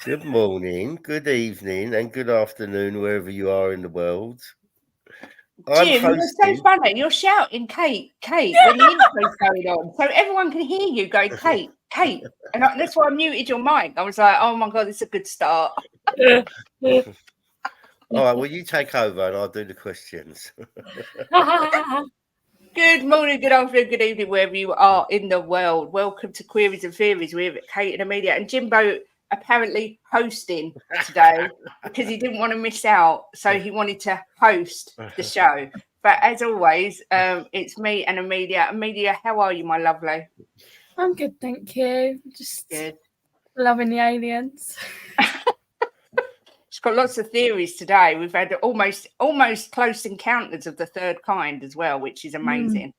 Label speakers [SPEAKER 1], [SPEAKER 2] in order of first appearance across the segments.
[SPEAKER 1] Good morning, good evening, and good afternoon, wherever you are in the world. I'm
[SPEAKER 2] Jim, you're so
[SPEAKER 1] hosting.
[SPEAKER 2] funny. You're shouting, Kate, Kate, when the intro's going on. So everyone can hear you going, Kate, Kate. That's why I muted your mic. I was like, oh my God, this is a good start.
[SPEAKER 1] All right, well, you take over and I'll do the questions.
[SPEAKER 2] Good morning, good afternoon, good evening, wherever you are in the world. Welcome to Queries and Theories with Kate and Amelia. And Jimbo apparently hosting today because he didn't want to miss out. So he wanted to host the show. But as always, it's me and Amelia. Amelia, how are you, my lovely?
[SPEAKER 3] I'm good, thank you. Just
[SPEAKER 2] Good.
[SPEAKER 3] loving the aliens.
[SPEAKER 2] She's got lots of theories today. We've had almost close encounters of the third kind as well, which is amazing.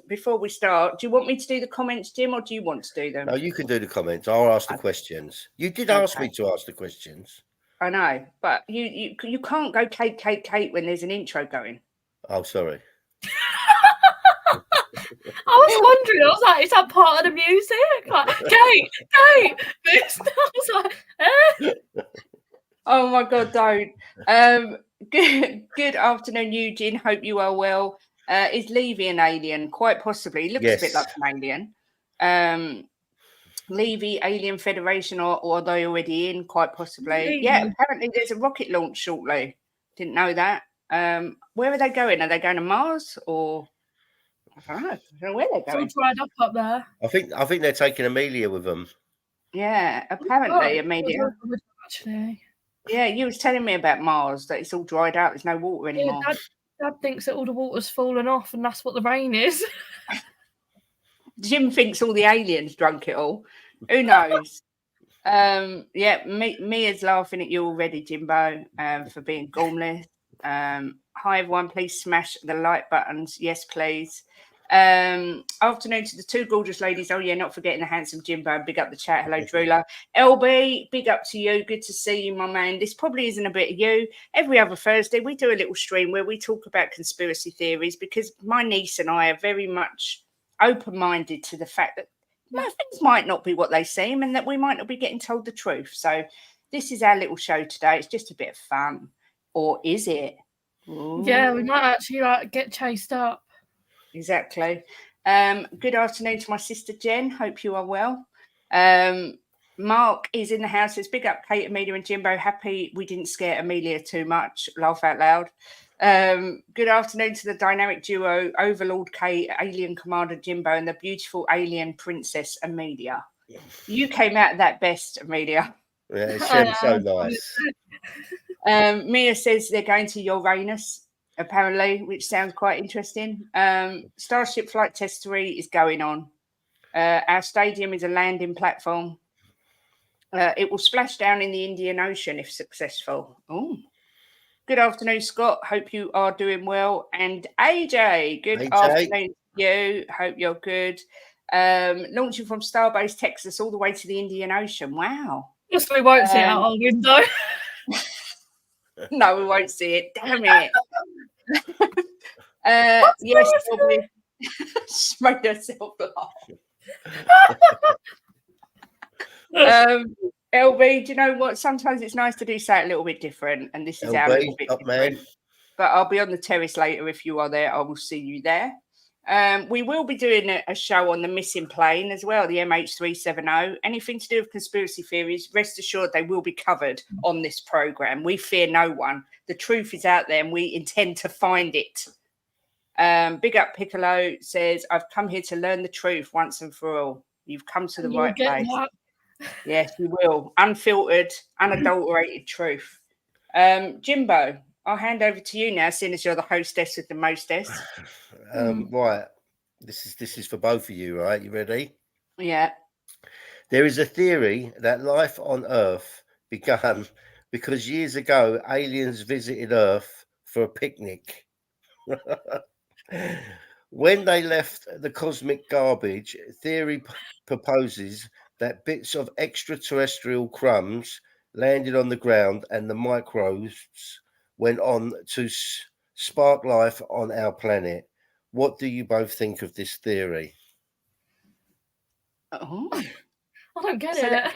[SPEAKER 2] Before we start, do you want me to do the comments, Jim, or do you want to do them?
[SPEAKER 1] No, you can do the comments. I'll ask the questions. You did ask me to ask the questions.
[SPEAKER 2] I know, but you can't go Kate, Kate, Kate when there's an intro going.
[SPEAKER 1] Oh, sorry.
[SPEAKER 3] I was wondering, I was like, is that part of the music? Like, Kate, this. I was like,
[SPEAKER 2] Oh my God, don't. Good afternoon, Eugene. Hope you are well. Is Levy an alien? Quite possibly. He looks a bit like an alien. Levy, Alien Federation, or are they already in? Quite possibly. Yeah, apparently there's a rocket launch shortly. Didn't know that. Where are they going? Are they going to Mars or I don't know where they're going.
[SPEAKER 3] it's all dried up there.
[SPEAKER 1] I think they're taking Amelia with them.
[SPEAKER 2] Yeah, apparently, Amelia.
[SPEAKER 3] Actually.
[SPEAKER 2] Yeah, you was telling me about Mars, that it's all dried out. There's no water anymore.
[SPEAKER 3] Yeah, Dad thinks that all the water's fallen off and that's what the rain is.
[SPEAKER 2] Jim thinks all the aliens drunk it all. Who knows? Yeah, Mia's laughing at you already, Jimbo, for being gormless. Hi everyone, please smash the like buttons. Yes, please. Afternoon to the two gorgeous ladies. Oh yeah, not forgetting the handsome Jimbo. Big up the chat. Hello, Drula. LB, big up to you. Good to see you, my man. This probably isn't a bit of you. Every other Thursday, we do a little stream where we talk about conspiracy theories because my niece and I are very much open-minded to the fact that things might not be what they seem and that we might not be getting told the truth. So this is our little show today. It's just a bit of fun. Or is it? Ooh.
[SPEAKER 3] Yeah, we might actually get chased up.
[SPEAKER 2] Exactly. Good afternoon to my sister Jen. Hope you are well. Mark is in the house. It's big up Kate, Amelia and Jimbo. Happy we didn't scare Amelia too much. Laugh out loud. Good afternoon to the dynamic duo Overlord Kate, Alien Commander Jimbo, and the beautiful alien princess Amelia. You came out of that best, Amelia.
[SPEAKER 1] Yeah, it sounds so nice.
[SPEAKER 2] Mia says they're going to Uranus, apparently, which sounds quite interesting. Starship Flight Test 3 is going on. Our stadium is a landing platform. It will splash down in the Indian Ocean if successful. Oh. Good afternoon, Scott. Hope you are doing well. And AJ, good afternoon to you. Hope you're good. Launching from Starbase, Texas, all the way to the Indian Ocean. Wow.
[SPEAKER 3] Yes, we won't see it out our window.
[SPEAKER 2] No, we won't see it. Damn it. Yes, Sylvie. She made herself laugh. LB, do you know what? Sometimes it's nice to do something a little bit different, and this is our little bit different. But I'll be on the terrace later. If you are there, I will see you there. We will be doing a show on the missing plane as well, the MH370. Anything to do with conspiracy theories, rest assured they will be covered on this program. We fear no one. The truth is out there and we intend to find it. Big up Piccolo says, I've come here to learn the truth once and for all. You've come to the right place. Yes, you will. Unfiltered, unadulterated truth. Jimbo, I'll hand over to you now, seeing as you're the hostess with the mostess.
[SPEAKER 1] Right. This is for both of you, right? You ready?
[SPEAKER 2] Yeah.
[SPEAKER 1] There is a theory that life on Earth began because years ago aliens visited Earth for a picnic. When they left the cosmic garbage, theory proposes that bits of extraterrestrial crumbs landed on the ground and the microbes went on to spark life on our planet. What do you both think of this theory?
[SPEAKER 2] Oh.
[SPEAKER 3] I don't get it.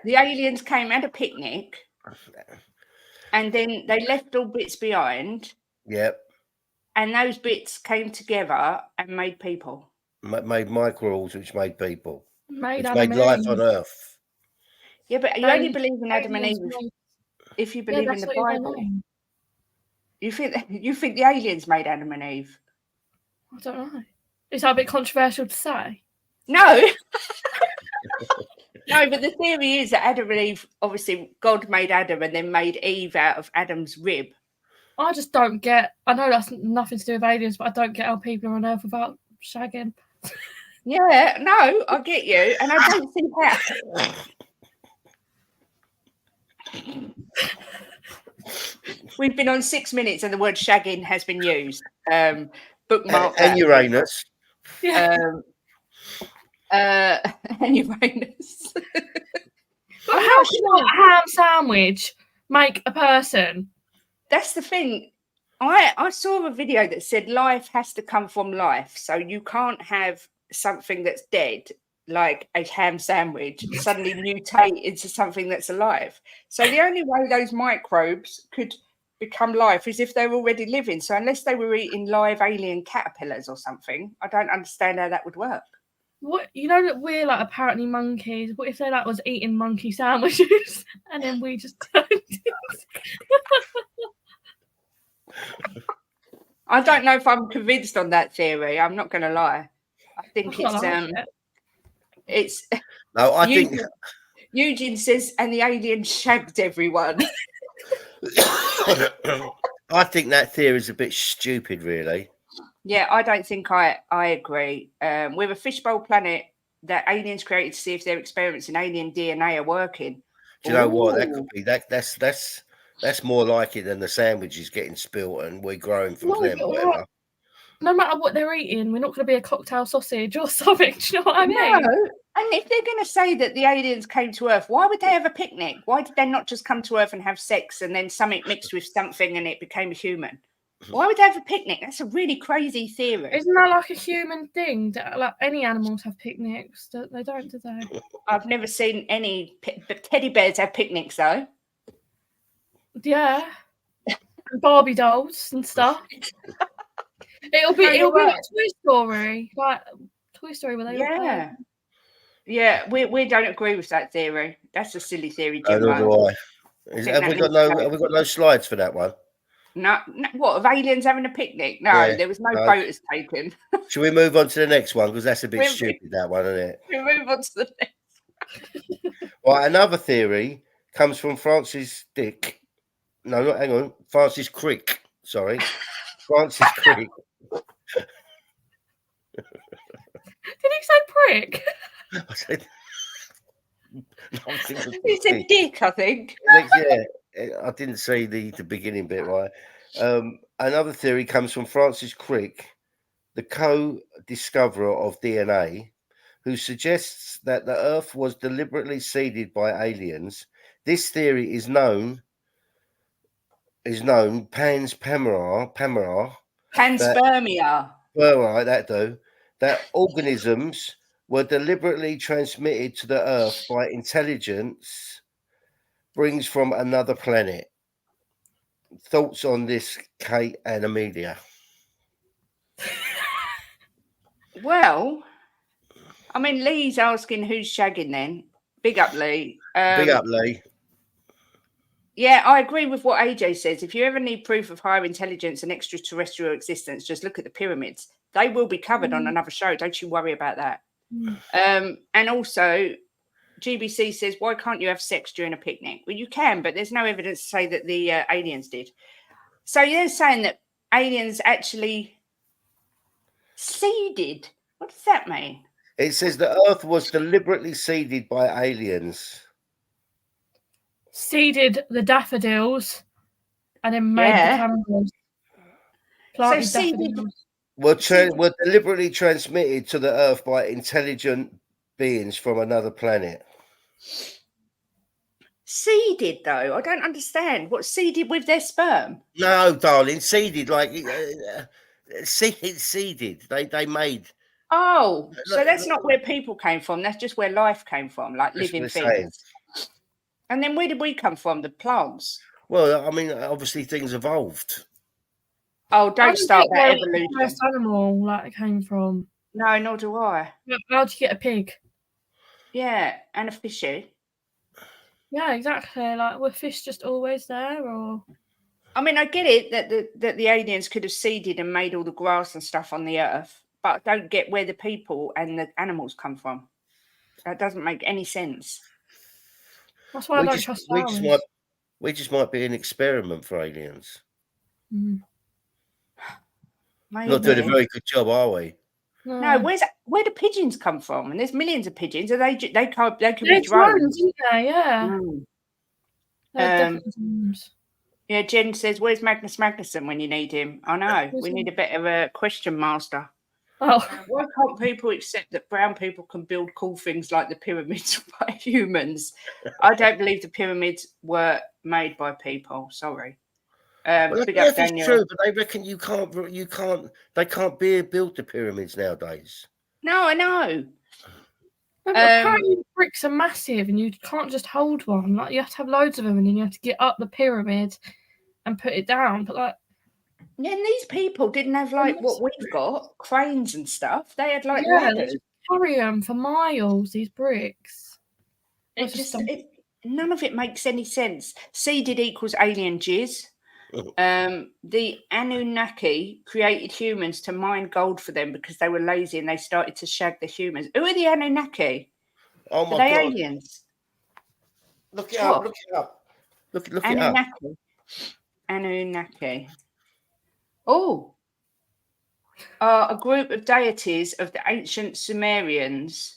[SPEAKER 2] the aliens came, had a picnic, and then they left all bits behind,
[SPEAKER 1] Yep.
[SPEAKER 2] and those bits came together and made people.
[SPEAKER 1] Made microbes, which made people,
[SPEAKER 3] Made
[SPEAKER 1] which
[SPEAKER 3] Adam
[SPEAKER 1] made
[SPEAKER 3] and
[SPEAKER 1] life
[SPEAKER 3] Eve.
[SPEAKER 1] on Earth.
[SPEAKER 2] Yeah, but you only believe in Adam and Eve
[SPEAKER 3] Aliens made-
[SPEAKER 2] if you
[SPEAKER 3] Yeah,
[SPEAKER 2] believe in
[SPEAKER 3] that's
[SPEAKER 2] the
[SPEAKER 3] not even
[SPEAKER 2] Bible.
[SPEAKER 3] name.
[SPEAKER 2] You think the aliens made Adam and Eve?
[SPEAKER 3] I don't know. Is that a bit controversial to say?
[SPEAKER 2] No. No, but the theory is that Adam and Eve, obviously, God made Adam and then made Eve out of Adam's rib.
[SPEAKER 3] I just don't get. I know that's nothing to do with aliens, but I don't get how people are on Earth without shagging.
[SPEAKER 2] Yeah, no, I get you, and I don't think that. We've been on 6 minutes, and the word shagging has been used. Bookmark that.
[SPEAKER 1] And Uranus.
[SPEAKER 3] Yeah.
[SPEAKER 2] And Uranus.
[SPEAKER 3] But how can a ham sandwich make a person?
[SPEAKER 2] That's the thing. I saw a video that said life has to come from life, so you can't have something that's dead, like a ham sandwich, suddenly mutate into something that's alive. So the only way those microbes could become life is if they were already living. So unless they were eating live alien caterpillars or something, I don't understand how that would work.
[SPEAKER 3] What, you know that we're like apparently monkeys. What if they like was eating monkey sandwiches and then we just turned
[SPEAKER 2] I don't know if I'm convinced on that theory. I'm not going to lie. I think it's
[SPEAKER 1] No, I think
[SPEAKER 2] Eugene says, and the alien shagged everyone.
[SPEAKER 1] I think that theory is a bit stupid, really.
[SPEAKER 2] Yeah, I don't think I agree. We're a fishbowl planet that aliens created to see if their experiments in alien DNA are working.
[SPEAKER 1] Do you know what? That could be that's more likely than the sandwiches getting spilt and we're growing from them or whatever.
[SPEAKER 3] No matter what they're eating, we're not going to be a cocktail sausage or something. Do you know what I mean?
[SPEAKER 2] No. And if they're going to say that the aliens came to Earth, why would they have a picnic? Why did they not just come to Earth and have sex and then something mixed with something and it became a human? Why would they have a picnic? That's a really crazy theory.
[SPEAKER 3] Isn't that like a human thing? Like any animals have picnics. They don't, do they?
[SPEAKER 2] I've never seen any teddy bears have picnics, though.
[SPEAKER 3] Yeah. Barbie dolls and stuff. It'll be like Toy Story. Like Toy Story where they all play.
[SPEAKER 2] Yeah, we don't agree with that theory. That's a silly theory,
[SPEAKER 1] Jimbo.
[SPEAKER 2] Have
[SPEAKER 1] we got no slides for that one?
[SPEAKER 2] No, what, of aliens having a picnic? No, there was no photos taken.
[SPEAKER 1] Should we move on to the next one? Because that's a bit stupid, that one, isn't it?
[SPEAKER 2] We move on to the next.
[SPEAKER 1] Well, another theory comes from Francis Crick. Sorry. Francis Crick.
[SPEAKER 3] Did he say prick?
[SPEAKER 1] I said,
[SPEAKER 2] he said dick, I think.
[SPEAKER 1] Yeah, I didn't say the beginning bit right. Another theory comes from Francis Crick, the co-discoverer of DNA, who suggests that the Earth was deliberately seeded by aliens. This theory is known panspermia. That organisms were deliberately transmitted to the Earth by intelligence brings from another planet. Thoughts on this, Kate and Amelia?
[SPEAKER 2] Well, I mean, Lee's asking who's shagging then. Big up, Lee.
[SPEAKER 1] Big up, Lee.
[SPEAKER 2] Yeah, I agree with what AJ says. If you ever need proof of higher intelligence and extraterrestrial existence, just look at the pyramids. They will be covered on another show. Don't you worry about that. And also, GBC says, why can't you have sex during a picnic? Well, you can, but there's no evidence to say that the aliens did. So you're saying that aliens actually seeded. What does that mean?
[SPEAKER 1] It says the Earth was deliberately seeded by aliens.
[SPEAKER 3] Seeded the daffodils and then made the candles. Planted daffodils.
[SPEAKER 1] Were deliberately transmitted to the Earth by intelligent beings from another planet.
[SPEAKER 2] Seeded, though? I don't understand. What, seeded with their sperm?
[SPEAKER 1] No, darling, seeded, like seeded. They made.
[SPEAKER 2] Oh, so that's not where people came from. That's just where life came from, like living things. And then where did we come from? The plants.
[SPEAKER 1] Well, I mean, obviously things evolved.
[SPEAKER 2] Oh,
[SPEAKER 3] I
[SPEAKER 2] don't start that
[SPEAKER 3] where the
[SPEAKER 2] evolution.
[SPEAKER 3] first animal like came from.
[SPEAKER 2] No, nor do I.
[SPEAKER 3] How'd you get a pig?
[SPEAKER 2] Yeah, and a fishy.
[SPEAKER 3] Yeah, exactly. Like, were fish just always there, or?
[SPEAKER 2] I mean, I get it that the aliens could have seeded and made all the grass and stuff on the earth, but I don't get where the people and the animals come from. That doesn't make any sense.
[SPEAKER 3] That's why I don't trust flowers.
[SPEAKER 1] We just might be an experiment for aliens.
[SPEAKER 3] Mm.
[SPEAKER 2] Maybe.
[SPEAKER 1] Not doing a very good job, are we?
[SPEAKER 2] No, where do pigeons come from? And there's millions of pigeons. Are they could be drones,
[SPEAKER 3] drones, isn't there? Yeah.
[SPEAKER 2] Mm.
[SPEAKER 3] They're definitely drones.
[SPEAKER 2] Yeah, Jen says, "Where's Magnus Magnuson when you need him?" I know. We need a bit of a question master.
[SPEAKER 3] Oh.
[SPEAKER 2] Why can't people accept that brown people can build cool things like the pyramids by humans? I don't believe the pyramids were made by people. Sorry.
[SPEAKER 1] Well,
[SPEAKER 2] Big up,
[SPEAKER 1] that's
[SPEAKER 2] Daniel.
[SPEAKER 1] true, but they reckon they can't build the pyramids nowadays.
[SPEAKER 2] No, I know.
[SPEAKER 3] Apparently bricks are massive and you can't just hold one. Like, you have to have loads of them and then you have to get up the pyramid and put it down. But like,
[SPEAKER 2] yeah, and these people didn't have like what we've got, cranes and stuff. They had like
[SPEAKER 3] they
[SPEAKER 2] ladders.
[SPEAKER 3] just carry them for miles, these bricks.
[SPEAKER 2] None of it makes any sense. Seeded equals alien jizz. The Anunnaki created humans to mine gold for them because they were lazy and they started to shag the humans. Who are the Anunnaki?
[SPEAKER 1] Oh my
[SPEAKER 2] God.
[SPEAKER 1] aliens? Look it up. Look it up. Look it up.
[SPEAKER 2] Anunnaki. Oh. A group of deities of the ancient Sumerians.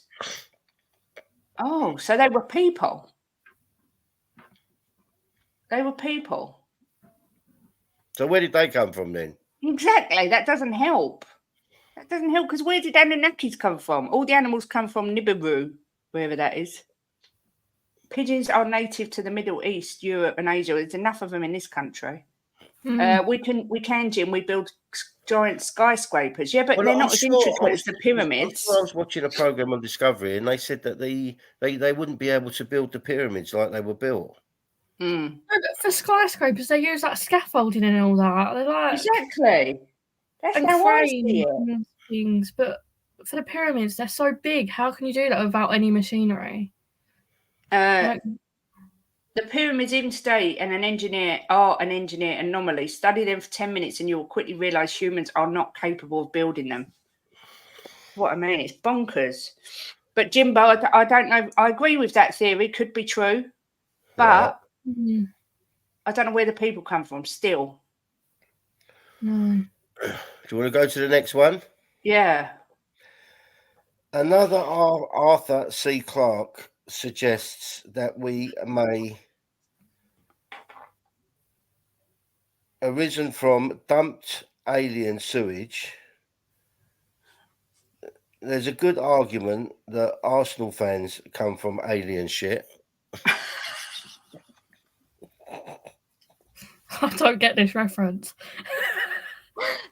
[SPEAKER 2] Oh, so they were people. They were people.
[SPEAKER 1] So where did they come from then?
[SPEAKER 2] Exactly. That doesn't help. That doesn't help because where did Anunnakis come from? All the animals come from Nibiru, wherever that is. Pigeons are native to the Middle East, Europe, and Asia. There's enough of them in this country. We can, Jim. We build giant skyscrapers. Yeah, but they're not as intricate as the pyramids.
[SPEAKER 1] I was watching a program on Discovery, and they said that they wouldn't be able to build the pyramids like they were built.
[SPEAKER 3] No, but for skyscrapers, they use like scaffolding and all that. They're like
[SPEAKER 2] exactly. That's how I see it.
[SPEAKER 3] Things, but for the pyramids, they're so big. How can you do that without any machinery?
[SPEAKER 2] The pyramids even state and an engineer anomaly. Study them for 10 minutes and you will quickly realise humans are not capable of building them. What I mean, it's bonkers. But Jimbo, I don't know. I agree with that theory. Could be true. But I don't know where the people come from still.
[SPEAKER 3] No.
[SPEAKER 1] Do you want to go to the next one?
[SPEAKER 2] Yeah.
[SPEAKER 1] Another Arthur C. Clarke suggests that we may arisen from dumped alien sewage. There's a good argument that Arsenal fans come from alien shit.
[SPEAKER 3] I don't get this reference.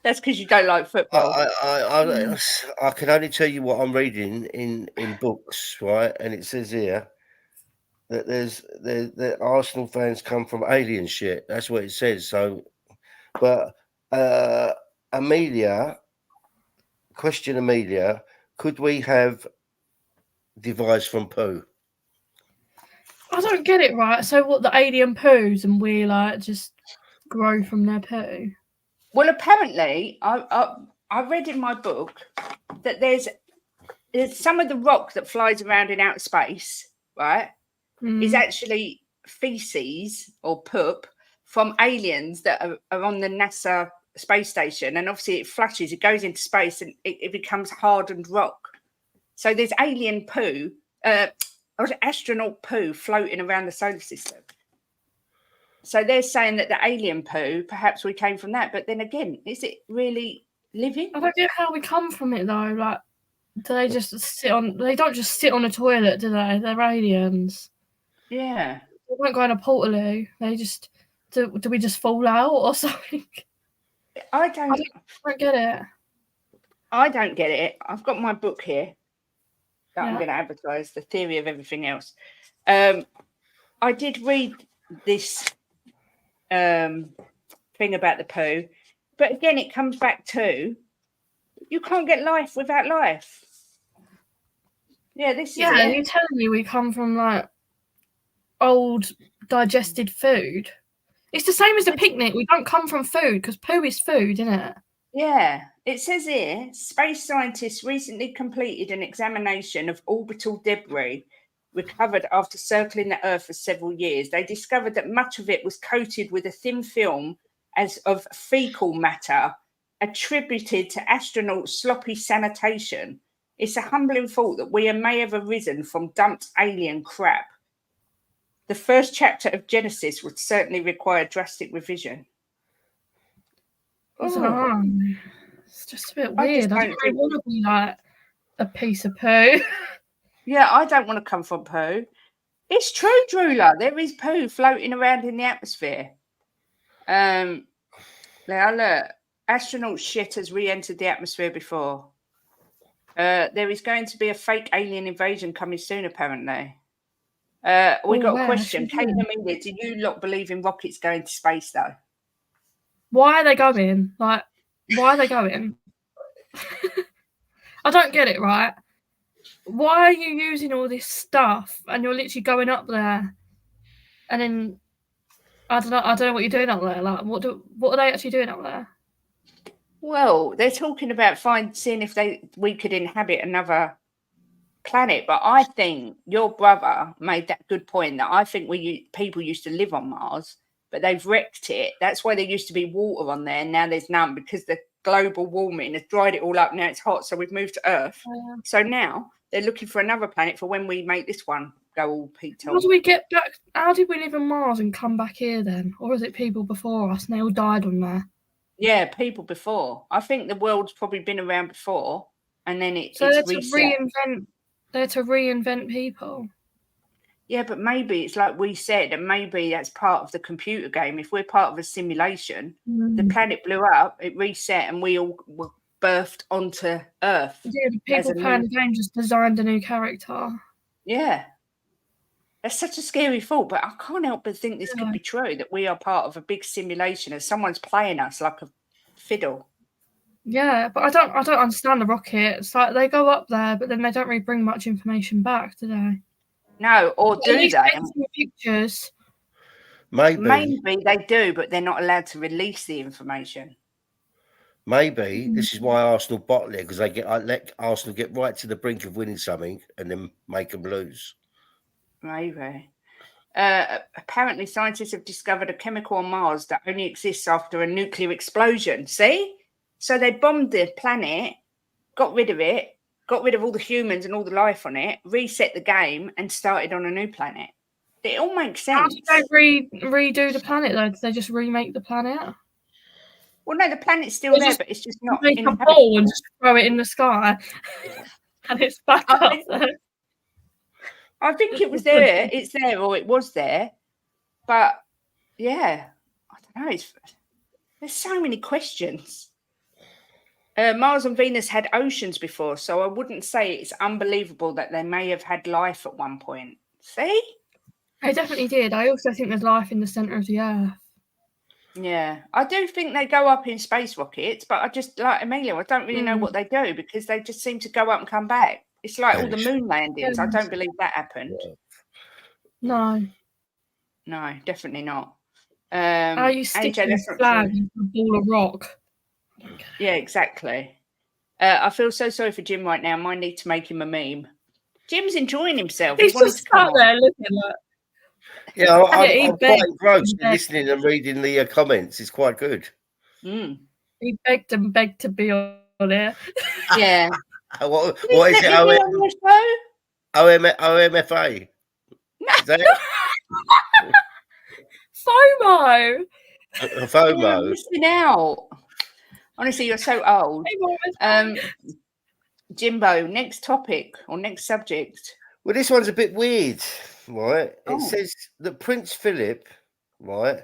[SPEAKER 2] That's because you don't like football.
[SPEAKER 1] I can only tell you what I'm reading in books, right? And it says here that that Arsenal fans come from alien shit. That's what it says. So, but Amelia, could we have devised from poo?
[SPEAKER 3] I don't get it right. So what, the alien poos and we like just grow from their poo?
[SPEAKER 2] Well, apparently, I read in my book that there's some of the rock that flies around in outer space, right, is actually feces or poop from aliens that are on the NASA space station. And obviously it flashes, it goes into space and it becomes hardened rock. So there's alien poo, astronaut poo floating around the solar system. So they're saying that the alien poo, perhaps we came from that. But then again, is it really living?
[SPEAKER 3] I don't get how we come from it though. Like, do they just sit on? They don't just sit on a toilet, do they? They're aliens.
[SPEAKER 2] Yeah.
[SPEAKER 3] They won't go in a portaloo. They just do we just fall out or something? I don't get it.
[SPEAKER 2] I don't get it. I've got my book here that I'm going to advertise, The Theory of Everything Else. I did read this thing about the poo, but again, it comes back to you can't get life without life. Yeah, this is it.
[SPEAKER 3] You're telling me we come from like old digested food. It's the same as a picnic. We don't come from food because poo is food, isn't it?
[SPEAKER 2] Yeah, it says here, space scientists recently completed an examination of orbital debris recovered after circling the Earth for several years. They discovered that much of it was coated with a thin film as of fecal matter attributed to astronauts' sloppy sanitation. It's a humbling thought that we may have arisen from dumped alien crap. The first chapter of Genesis would certainly require drastic revision.
[SPEAKER 3] Oh. It's just a bit
[SPEAKER 2] I just
[SPEAKER 3] weird. I
[SPEAKER 2] don't
[SPEAKER 3] don't
[SPEAKER 2] think-
[SPEAKER 3] want to be like a piece of poo.
[SPEAKER 2] Yeah, I don't want to come from poo. It's true, Drula. There is poo floating around in the atmosphere. Now look, astronaut shit has re-entered the atmosphere before. There is going to be a fake alien invasion coming soon, apparently. We got a question. Kate and Amelia, do you lot believe in rockets going to space, though?
[SPEAKER 3] Why are they going? Like, why are they going? I don't get it, right? Why are you using all this stuff and you're literally going up there and then I don't know what you're doing up there. Like, what are they actually doing up there?
[SPEAKER 2] Well, they're talking about seeing if we could inhabit another planet, but I think your brother made that good point that I think people used to live on Mars, but they've wrecked it. That's why there used to be water on there, and now there's none because the global warming has dried it all up. Now it's hot, so we've moved to Earth. So now they're looking for another planet for when we make this one go all peaked on.
[SPEAKER 3] How do we get back? How did we live on Mars and come back here then? Or is it people before us and they all died on there?
[SPEAKER 2] Yeah, people before. I think the world's probably been around before, and then it's reset.
[SPEAKER 3] They're to reinvent people.
[SPEAKER 2] Yeah, but maybe it's like we said, and maybe that's part of the computer game. If we're part of a simulation, the planet blew up, it reset, and we all were birthed onto Earth.
[SPEAKER 3] Yeah, the people playing the game just designed a new character.
[SPEAKER 2] Yeah. That's such a scary thought, but I can't help but think this could be true, that we are part of a big simulation and someone's playing us like a fiddle.
[SPEAKER 3] Yeah, but I don't understand the rocket. It's like they go up there, but then they don't really bring much information back, do they?
[SPEAKER 2] No, or do they?
[SPEAKER 3] Pictures.
[SPEAKER 1] Maybe
[SPEAKER 2] they do, but they're not allowed to release the information.
[SPEAKER 1] Maybe this is why Arsenal bottle it, because I let Arsenal get right to the brink of winning something and then make them lose.
[SPEAKER 2] Maybe. Apparently, scientists have discovered a chemical on Mars that only exists after a nuclear explosion. See? So they bombed the planet, got rid of it, got rid of all the humans and all the life on it, reset the game, and started on a new planet. It all makes sense.
[SPEAKER 3] How did they redo the planet, though? Did they just remake the planet?
[SPEAKER 2] Well, no, the planet's still there, but it's just not
[SPEAKER 3] make a ball and just throw it in the sky. And it's back up there.
[SPEAKER 2] I think it was there. It's there, or it was there. But, yeah, I don't know. There's so many questions. Mars and Venus had oceans before, so I wouldn't say it's unbelievable that they may have had life at one point. See?
[SPEAKER 3] They definitely did. I also think there's life in the centre of the Earth.
[SPEAKER 2] Yeah, I do think they go up in space rockets, but I just, like Amelia, I don't really know what they do because they just seem to go up and come back. It's like all the moon landings. I don't believe that happened.
[SPEAKER 3] No.
[SPEAKER 2] No, definitely not.
[SPEAKER 3] How you stick a flag into a ball of rock?
[SPEAKER 2] Yeah, exactly. I feel so sorry for Jim right now. I might need to make him a meme. Jim's enjoying himself.
[SPEAKER 3] He's just sat there looking at.
[SPEAKER 1] Yeah, I'm quite engrossed listening and reading the comments. It's quite good.
[SPEAKER 3] He begged and begged to be on it.
[SPEAKER 2] Yeah.
[SPEAKER 1] What is it? OMFA? Is that it?
[SPEAKER 3] FOMO.
[SPEAKER 1] FOMO.
[SPEAKER 2] You're missing out. Honestly, you're so old. Jimbo, next topic or next subject.
[SPEAKER 1] Well, this one's a bit weird, right? It says that Prince Philip, right,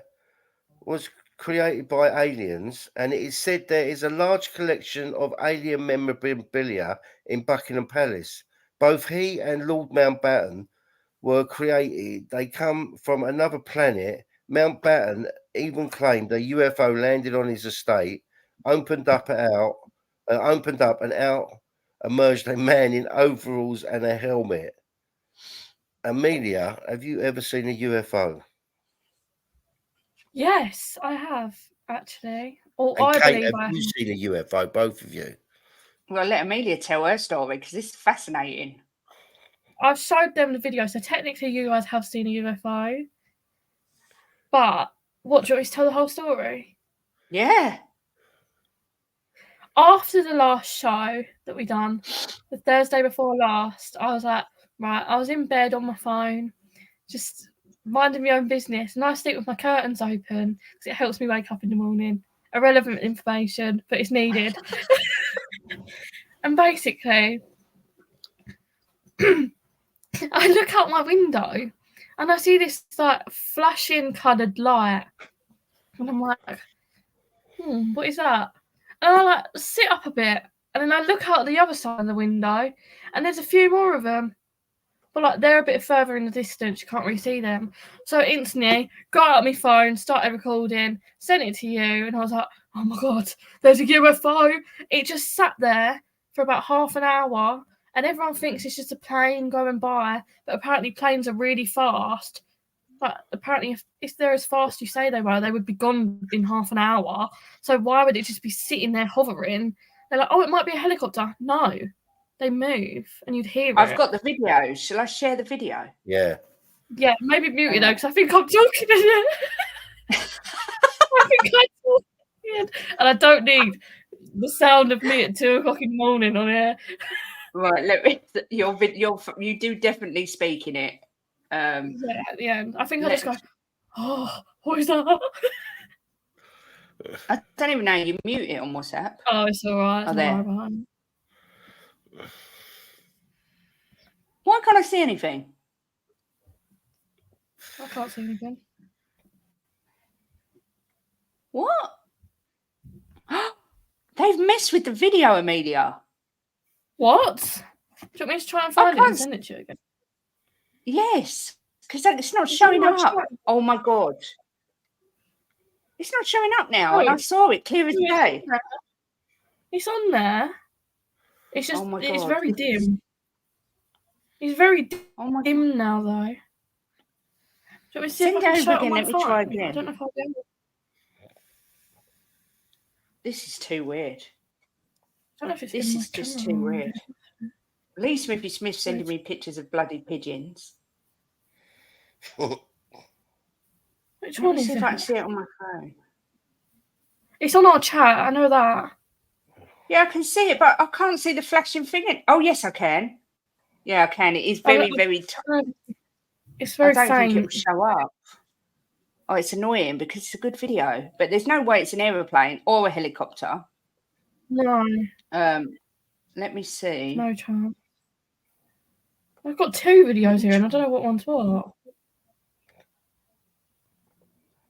[SPEAKER 1] was created by aliens, and it is said there is a large collection of alien memorabilia in Buckingham Palace. Both he and Lord Mountbatten were created. They come from another planet. Mountbatten even claimed a UFO landed on his estate, opened up, and out emerged a man in overalls and a helmet. Amelia, have you ever seen a UFO?
[SPEAKER 3] Yes, I have actually. Or
[SPEAKER 1] And
[SPEAKER 3] I
[SPEAKER 1] Kate,
[SPEAKER 3] believe
[SPEAKER 1] have
[SPEAKER 3] I have.
[SPEAKER 1] you seen a UFO? Both of you?
[SPEAKER 2] Well, let Amelia tell her story because this is fascinating.
[SPEAKER 3] I've showed them the video, so technically you guys have seen a UFO. But what, do you want me to tell the whole story?
[SPEAKER 2] Yeah.
[SPEAKER 3] After the last show that we done, the Thursday before last, I was like, right, I was in bed on my phone, just minding my own business, and I sleep with my curtains open because it helps me wake up in the morning. Irrelevant information, but it's needed. And basically, I look out my window and I see this like flashing coloured light, and I'm like, what is that? And I like sit up a bit, and then I look out the other side of the window, and there's a few more of them, but like they're a bit further in the distance. You can't really see them. So instantly, got out my phone, started recording, sent it to you, and I was like, oh my god, there's a UFO. It just sat there for about half an hour, and everyone thinks it's just a plane going by, but apparently planes are really fast. But apparently, if they're as fast you say they were, they would be gone in half an hour. So why would it just be sitting there hovering? They're like, oh, it might be a helicopter. No, they move, and you'd hear
[SPEAKER 2] I've
[SPEAKER 3] it.
[SPEAKER 2] got the video. Shall I share the video?
[SPEAKER 1] Yeah.
[SPEAKER 3] Yeah, maybe mute it though, because I think I'm talking in it. I think I'm talking, and I don't need the sound of me at 2:00 in the morning on air.
[SPEAKER 2] Right, let me. You do definitely speak in it.
[SPEAKER 3] Yeah, at the end, I think I just go, oh, what is that?
[SPEAKER 2] I don't even know you mute it on WhatsApp.
[SPEAKER 3] Oh, it's all right.
[SPEAKER 2] Oh, there.
[SPEAKER 3] Right.
[SPEAKER 2] Why can't I see anything?
[SPEAKER 3] I can't see anything.
[SPEAKER 2] What? They've messed with the video, Amelia.
[SPEAKER 3] What? Do you want me to try and find it and send it to you again?
[SPEAKER 2] Yes, because it's not showing up. Oh my god. It's not showing up now, and I saw it clear as day.
[SPEAKER 3] It's on there. It's just,
[SPEAKER 2] Oh my
[SPEAKER 3] it's
[SPEAKER 2] God.
[SPEAKER 3] very dim. It's very dim now, though. So we see if I can show it on my
[SPEAKER 2] let me
[SPEAKER 3] phone.
[SPEAKER 2] try again.
[SPEAKER 3] I don't know if I'll be able.
[SPEAKER 2] This is too weird.
[SPEAKER 3] I don't know if it's
[SPEAKER 2] This is just too weird. Lee Smithy Smith sending me pictures of bloody pigeons.
[SPEAKER 3] Which one is
[SPEAKER 2] see
[SPEAKER 3] it?
[SPEAKER 2] if I can see it on my phone.
[SPEAKER 3] It's on our chat. I know that.
[SPEAKER 2] Yeah, I can see it, but I can't see the flashing thing. Oh, yes, I can. Yeah, I can. It is very, very.
[SPEAKER 3] It's very
[SPEAKER 2] I don't
[SPEAKER 3] faint.
[SPEAKER 2] think it will show up. Oh, it's annoying because it's a good video, but there's no way it's an aeroplane or a helicopter.
[SPEAKER 3] No.
[SPEAKER 2] Let me see.
[SPEAKER 3] No chance. I've got 2 videos here, and I don't know what one's what.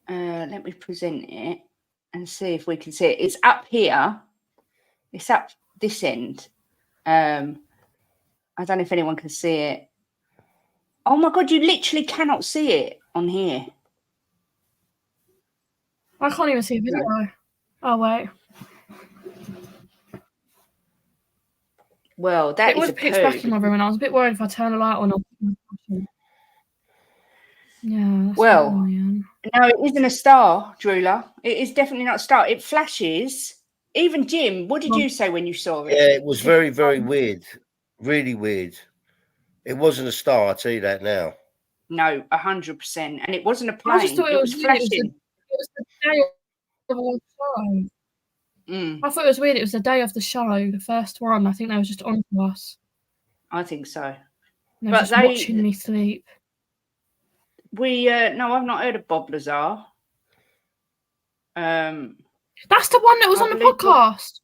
[SPEAKER 2] Let me present it and see if we can see it. It's up here. It's up this end. I don't know if anyone can see it. Oh my god, you literally cannot see it on here.
[SPEAKER 3] I can't even see a video. Oh wait.
[SPEAKER 2] Well, that
[SPEAKER 3] it was pitch black in my room, and I was a bit worried if I turn the light on. Yeah.
[SPEAKER 2] Well, no, it isn't a star, Drula. It is definitely not a star. It flashes. Even Jim, what did you say when you saw it?
[SPEAKER 1] Yeah, it was very, very weird. Really weird. It wasn't a star, I'll tell you that now.
[SPEAKER 2] No, 100%. And it wasn't a plane.
[SPEAKER 3] I just thought it was
[SPEAKER 2] flashing.
[SPEAKER 3] It was the day of the show. I thought it was weird. It was the day of the show, the first one. I think they was just on to us.
[SPEAKER 2] I think so.
[SPEAKER 3] They were just watching me sleep.
[SPEAKER 2] No, I've not heard of Bob Lazar.
[SPEAKER 3] That's the one that was on the podcast.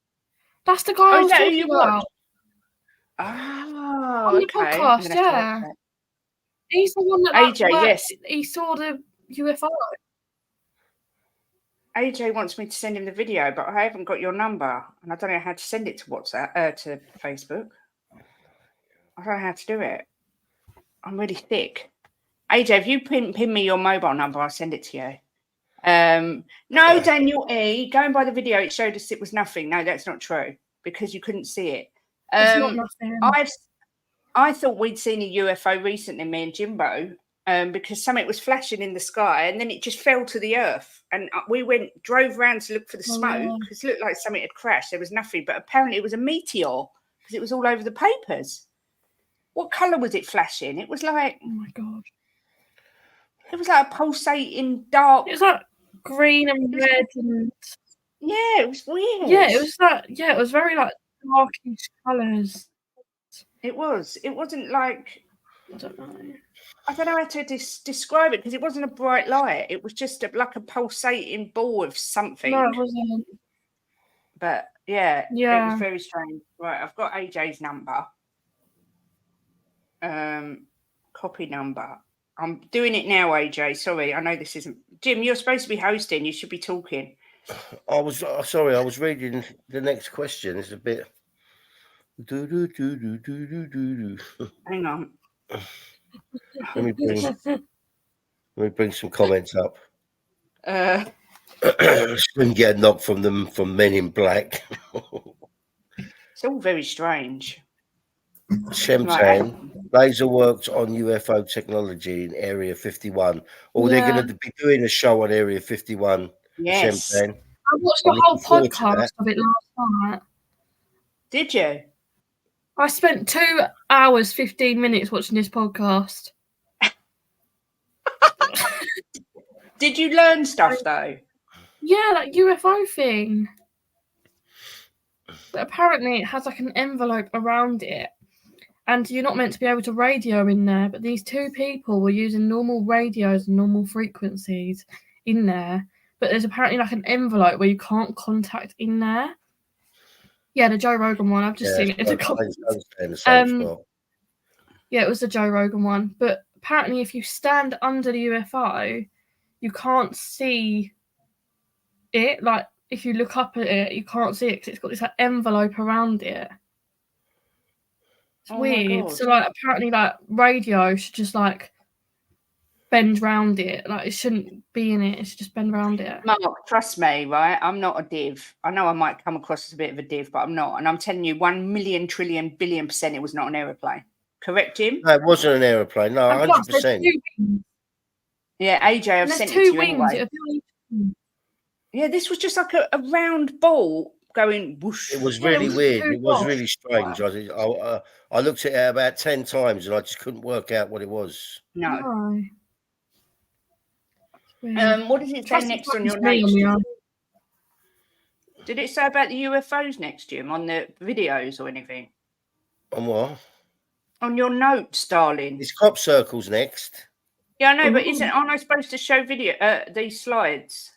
[SPEAKER 3] That's the guy I was talking about.
[SPEAKER 2] Oh,
[SPEAKER 3] on the podcast, yeah. He's the one that
[SPEAKER 2] AJ, yes.
[SPEAKER 3] He saw the UFO.
[SPEAKER 2] AJ wants me to send him the video, but I haven't got your number, and I don't know how to send it to WhatsApp, to Facebook. I don't know how to do it. I'm really thick. AJ, if you pin me your mobile number, I'll send it to you. No, Daniel E. Going by the video, it showed us it was nothing. No, that's not true because you couldn't see it.
[SPEAKER 3] It's not nothing.
[SPEAKER 2] I thought we'd seen a UFO recently, me and Jimbo, because something was flashing in the sky and then it just fell to the earth. And we drove around to look for the smoke because it looked like something had crashed. There was nothing, but apparently it was a meteor because it was all over the papers. What colour was it flashing? It was like,
[SPEAKER 3] oh my God.
[SPEAKER 2] It was like a pulsating dark.
[SPEAKER 3] It was like green and red and
[SPEAKER 2] yeah, it was weird.
[SPEAKER 3] Yeah, it was like it was very like darkish colours.
[SPEAKER 2] It was. It wasn't like
[SPEAKER 3] I don't know
[SPEAKER 2] how to describe it because it wasn't a bright light. It was just like a pulsating ball of something.
[SPEAKER 3] No, it wasn't.
[SPEAKER 2] But yeah, it
[SPEAKER 3] Yeah.
[SPEAKER 2] was very strange. Right, I've got AJ's number. Copy number. I'm doing it now, AJ. Sorry, I know this isn't. Jim, you're supposed to be hosting. You should be talking.
[SPEAKER 1] I was sorry. I was reading the next question. It's a bit.
[SPEAKER 2] Hang on.
[SPEAKER 1] Let me bring some comments up. Shouldn't get a knock from them from Men in Black.
[SPEAKER 2] It's all very strange.
[SPEAKER 1] Shemtan, laser worked on UFO technology in Area 51. Or they're going to be doing a show on Area 51.
[SPEAKER 2] Yes.
[SPEAKER 1] Shemtan.
[SPEAKER 3] I watched the whole podcast of it last night.
[SPEAKER 2] Did you?
[SPEAKER 3] I spent 2 hours, 15 minutes watching this podcast.
[SPEAKER 2] Did you learn stuff though?
[SPEAKER 3] Yeah, that UFO thing. But apparently it has like an envelope around it. And you're not meant to be able to radio in there. But these two people were using normal radios and normal frequencies in there. But there's apparently like an envelope where you can't contact in there. Yeah, the Joe Rogan one. I've just seen it in the comments. Yeah, it was the Joe Rogan one. But apparently if you stand under the UFO, you can't see it. Like, if you look up at it, you can't see it because it's got this like, envelope around it. It's weird. So, like, apparently, like, radio should just, like, bend round it. Like, it shouldn't be in it. It should just bend round it.
[SPEAKER 2] Mark, trust me, right? I'm not a div. I know I might come across as a bit of a div, but I'm not. And I'm telling you, 1 million, trillion, billion% it was not an aeroplane. Correct, Jim?
[SPEAKER 1] No, it wasn't an aeroplane. No, 100%.
[SPEAKER 2] Yeah, AJ, I've sent it to you anyway. Yeah, this was just like a round ball going whoosh.
[SPEAKER 1] It was really weird. It was really strange. I looked at it about 10 times and I just couldn't work out what it was.
[SPEAKER 2] No. What does it say next on your notes? Did it say about the UFOs next, Jim, on the videos or anything?
[SPEAKER 1] On what?
[SPEAKER 2] On your notes, darling.
[SPEAKER 1] It's crop circles next.
[SPEAKER 2] Yeah, I know, but aren't I supposed to show video these slides?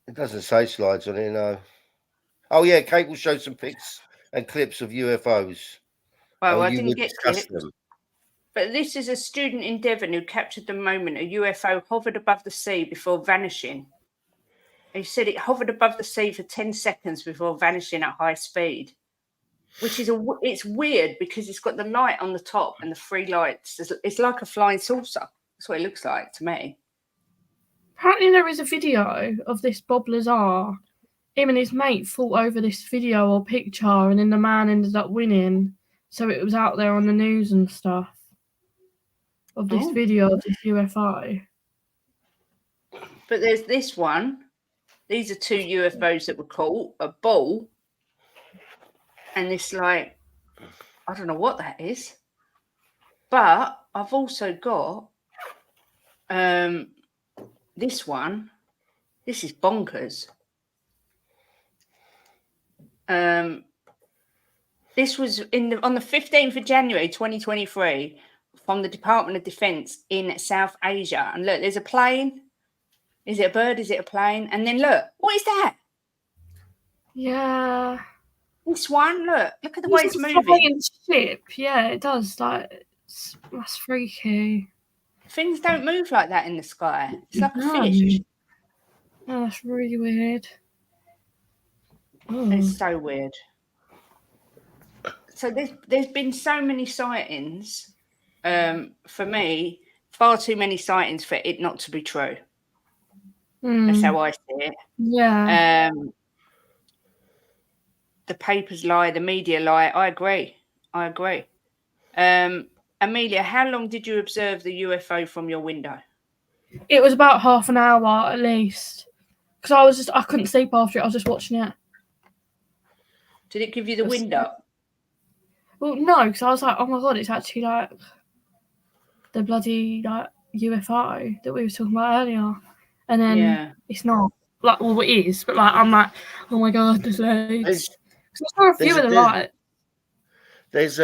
[SPEAKER 1] It doesn't say slides on it, no. Oh yeah, Kate will show some pics and clips of UFOs.
[SPEAKER 2] Well, I didn't get clips. But this is a student in Devon who captured the moment a UFO hovered above the sea before vanishing. He said it hovered above the sea for 10 seconds before vanishing at high speed, which is it's weird because it's got the light on the top and the 3 lights. It's like a flying saucer. That's what it looks like to me.
[SPEAKER 3] Apparently there is a video of this Bob Lazar. Him and his mate fought over this video or picture and then the man ended up winning. So it was out there on the news and stuff of this video of this UFO.
[SPEAKER 2] But there's this one. These are 2 UFOs that were caught, a ball. And this like, I don't know what that is. But I've also got this one. This is bonkers. This was on the 15th of January 2023 from the Department of Defense in South Asia. And look, there's a plane. Is it a bird? Is it a plane? And then look, what is that?
[SPEAKER 3] Yeah.
[SPEAKER 2] This one, look at the way it's moving.
[SPEAKER 3] Ship. Yeah, it does. Like, that's freaky.
[SPEAKER 2] Things don't move like that in the sky. It's like a fish.
[SPEAKER 3] Oh, that's really weird. Oh.
[SPEAKER 2] It's so weird. So there's been so many sightings for me, far too many sightings for it not to be true. That's
[SPEAKER 3] Mm.
[SPEAKER 2] how I see it.
[SPEAKER 3] Yeah.
[SPEAKER 2] The papers lie, the media lie. I agree. Amelia, how long did you observe the UFO from your window?
[SPEAKER 3] It was about half an hour at least. Because I couldn't sleep after it. I was just watching it.
[SPEAKER 2] Did it give you the
[SPEAKER 3] Just-
[SPEAKER 2] wind up?
[SPEAKER 3] Well, no, because I was like, oh my god, it's actually like the bloody like UFO that we were talking about earlier. And then
[SPEAKER 2] Yeah.
[SPEAKER 3] it's not. Like, well, it is, but like I'm like, oh my god, there's loads. Because I saw a few of the lights.
[SPEAKER 1] There's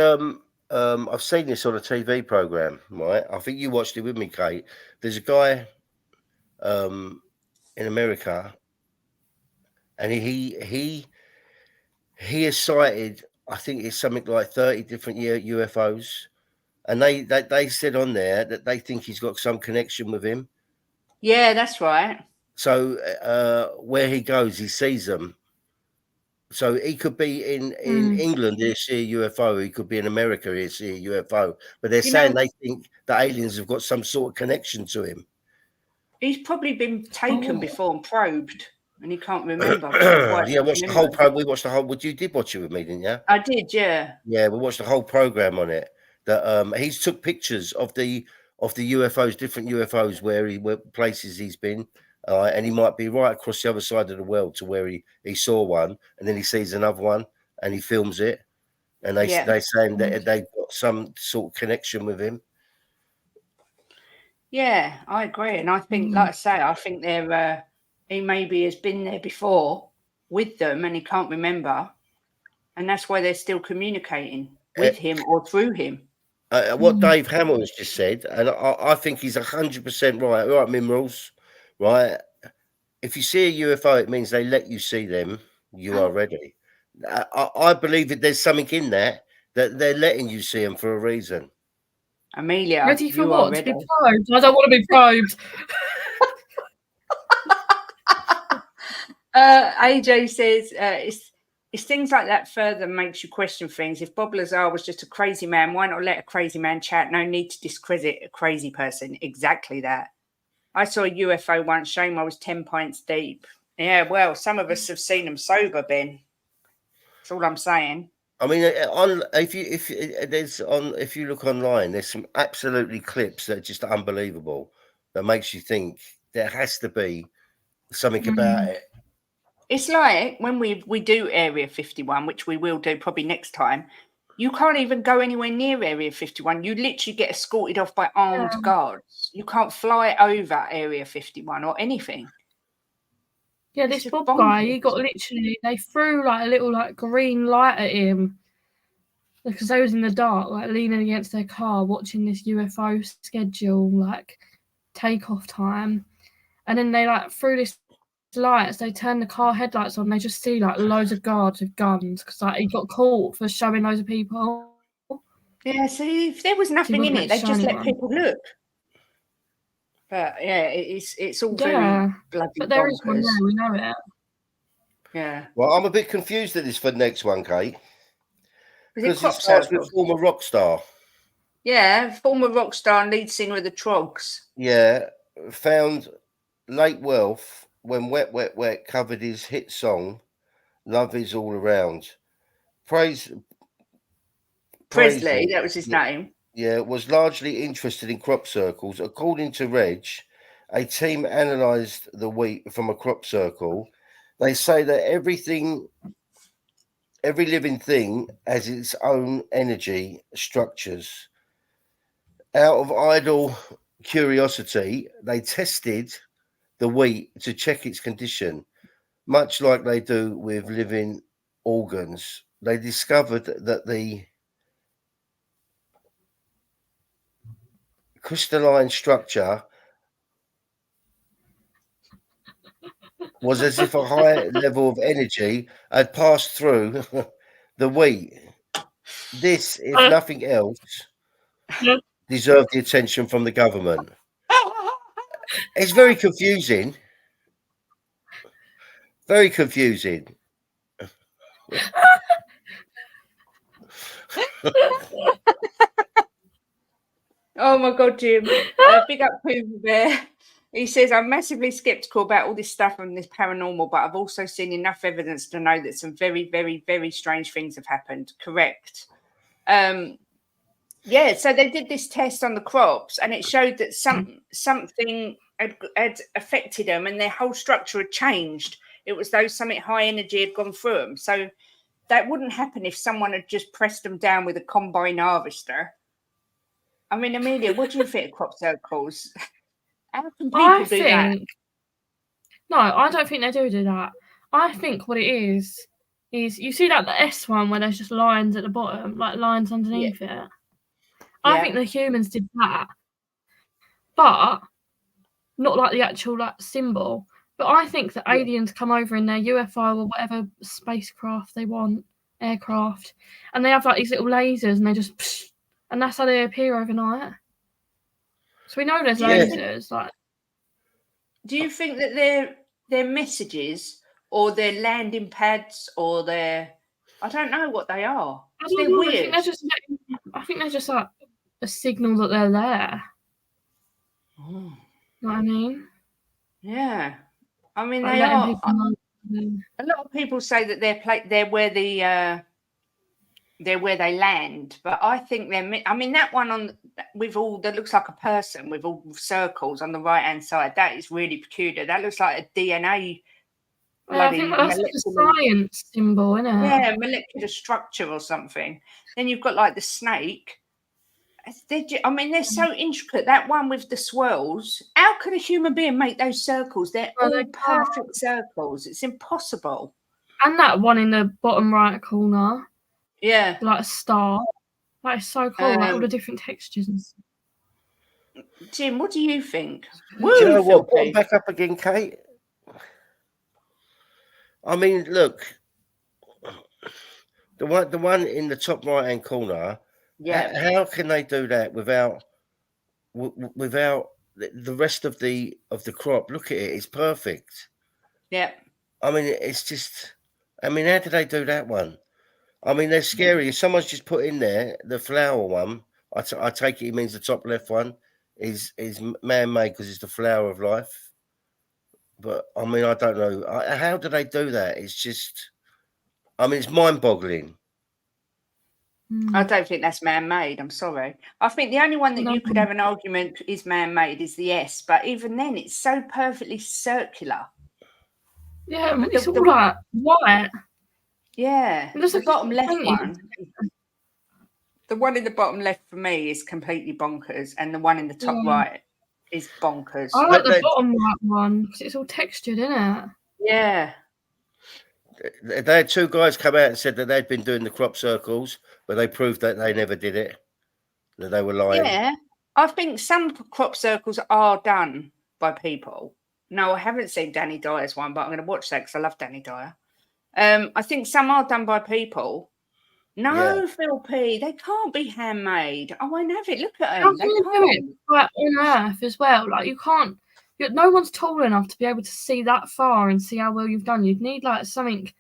[SPEAKER 1] I've seen this on a TV program, right? I think you watched it with me, Kate. There's a guy in America, and he has cited, I think it's something like 30 different UFOs, and they said on there that they think he's got some connection with him.
[SPEAKER 2] Yeah, that's right.
[SPEAKER 1] So where he goes, he sees them. So he could be in England, he'll see a UFO. He could be in America, he'll see a UFO. But they're saying they think the aliens have got some sort of connection to him.
[SPEAKER 2] He's probably been taken before and probed, and he can't remember.
[SPEAKER 1] Yeah, watched the whole program. We watched the whole. Well, you did watch it with me, didn't you?
[SPEAKER 2] I did, yeah.
[SPEAKER 1] Yeah, we watched the whole program on it. That he's took pictures of the UFOs, different UFOs, where places he's been. And he might be right across the other side of the world to where he saw one, and then he sees another one, and he films it, and they saying that they've got some sort of connection with him.
[SPEAKER 2] Yeah, I agree, and I think, like I say, I think he maybe has been there before with them, and he can't remember, and that's why they're still communicating with him or through him.
[SPEAKER 1] What Dave Hamill has just said, and I think he's 100% right. Right, Minerals, right? If you see a UFO, it means they let you see them. You are ready. I believe that there's something in that they're letting you see them for a reason.
[SPEAKER 2] Amelia,
[SPEAKER 3] ready for
[SPEAKER 2] you
[SPEAKER 3] what?
[SPEAKER 2] are ready.
[SPEAKER 3] To be probed? I don't want to be probed.
[SPEAKER 2] AJ says it's things like that further makes you question things. If Bob Lazar was just a crazy man, why not let a crazy man chat? No need to discredit a crazy person. Exactly that. I saw a UFO once. Shame I was 10 pints deep. Yeah, well, some of us have seen them sober, Ben. That's all I'm saying.
[SPEAKER 1] I mean, if you look online, there's some absolutely clips that are just unbelievable. That makes you think there has to be something about it.
[SPEAKER 2] It's like when we do Area 51, which we will do probably next time. You can't even go anywhere near Area 51. You literally get escorted off by armed guards. You can't fly over Area 51 or anything.
[SPEAKER 3] Yeah, this Bob guy, he got literally, they threw like a little like green light at him because they was in the dark, like leaning against their car, watching this UFO schedule, like takeoff time, and then they like threw this lights. They turn the car headlights on. They just see like loads of guards with guns because like he got caught for showing loads of people.
[SPEAKER 2] Yeah, see, if there was nothing in it, they just let people look. But yeah, it's all very bloody
[SPEAKER 3] but there is one
[SPEAKER 2] bonkers.
[SPEAKER 3] there, we know it.
[SPEAKER 2] Yeah.
[SPEAKER 1] Well, I'm a bit confused at this for the next one, Kate.
[SPEAKER 2] Because
[SPEAKER 1] it starts with former rock star.
[SPEAKER 2] Yeah, former rock star and lead singer of the Trogs.
[SPEAKER 1] Yeah, found late wealth when Wet, Wet, Wet covered his hit song, Love Is All Around.
[SPEAKER 2] Presley, that was his name.
[SPEAKER 1] Yeah, was largely interested in crop circles. According to Reg, a team analysed the wheat from a crop circle. They say that every living thing has its own energy structures. Out of idle curiosity, they tested the wheat to check its condition, much like they do with living organs. They discovered that the crystalline structure was as if a high level of energy had passed through the wheat. This, if nothing else, deserved the attention from the government. It's very confusing. Very confusing.
[SPEAKER 2] Oh my God, Jim. Big up Pooh Bear. He says, I'm massively skeptical about all this stuff and this paranormal, but I've also seen enough evidence to know that some very, very, very strange things have happened. Correct. Yeah, so they did this test on the crops and it showed that something had affected them and their whole structure had changed. It was though something high energy had gone through them. So that wouldn't happen if someone had just pressed them down with a combine harvester. I mean, Amelia, what do you think of crop circles? How can people do that?
[SPEAKER 3] No, I don't think they do that. I think what it is you see like the S one where there's just lines at the bottom, like lines underneath it. I think the humans did that, but not like the actual like symbol. But I think that aliens come over in their UFO or whatever spacecraft they want, aircraft, and they have like these little lasers and they just, and that's how they appear overnight. So we know there's lasers. Like,
[SPEAKER 2] do you think that they're messages or they're landing pads or they're, I don't know what they are. They're weird.
[SPEAKER 3] I think they're just like a signal that they're there.
[SPEAKER 2] Oh.
[SPEAKER 3] You know what I mean?
[SPEAKER 2] Yeah. I mean,
[SPEAKER 3] Like
[SPEAKER 2] they are. A lot of people say that they're where they land, but I think I mean, that one with all that looks like a person with all circles on the right hand side, that is really peculiar. That looks like a DNA.
[SPEAKER 3] I think that's like a science symbol, isn't it?
[SPEAKER 2] Yeah, molecular structure or something. Then you've got like the snake. I mean, they're so intricate. That one with the swirls. How could a human being make those circles? They're all perfect circles. It's impossible.
[SPEAKER 3] And that one in the bottom right corner.
[SPEAKER 2] Yeah.
[SPEAKER 3] Like a star. That is so cool. Like all the different textures and stuff.
[SPEAKER 2] Jim, what do you think?
[SPEAKER 1] Do you know what? Put them back up again, Kate. I mean, look. The one in the top right hand corner. Yeah. How can they do that without the rest of the crop? Look at it; it's perfect.
[SPEAKER 2] Yeah.
[SPEAKER 1] I mean, it's just. I mean, how did they do that one? I mean, they're scary. If someone's just put in there the flower one, I take it means the top left one is man-made because it's the flower of life. But I mean, I don't know. How do they do that? It's just. I mean, it's mind-boggling.
[SPEAKER 2] I don't think that's man-made. I'm sorry. I think the only one that you could have an argument is man-made is the S, but even then, it's so perfectly circular.
[SPEAKER 3] Yeah, it's all like white.
[SPEAKER 2] Yeah, the bottom left one. The one in the bottom left for me is completely bonkers, and the one in the top right is bonkers.
[SPEAKER 3] I like the bottom right one because it's all textured, isn't it?
[SPEAKER 2] Yeah.
[SPEAKER 1] They had two guys come out and said that they'd been doing the crop circles, but they proved that they never did it. That they were lying.
[SPEAKER 2] Yeah, I think some crop circles are done by people. No, I haven't seen Danny Dyer's one, but I'm going to watch that because I love Danny Dyer. I think some are done by people. No, Phil P, they can't be handmade. I won't have it. Look at them. They can't
[SPEAKER 3] do it like on Earth as well. Like you can't. No one's tall enough to be able to see that far and see how well you've done. You'd need like something.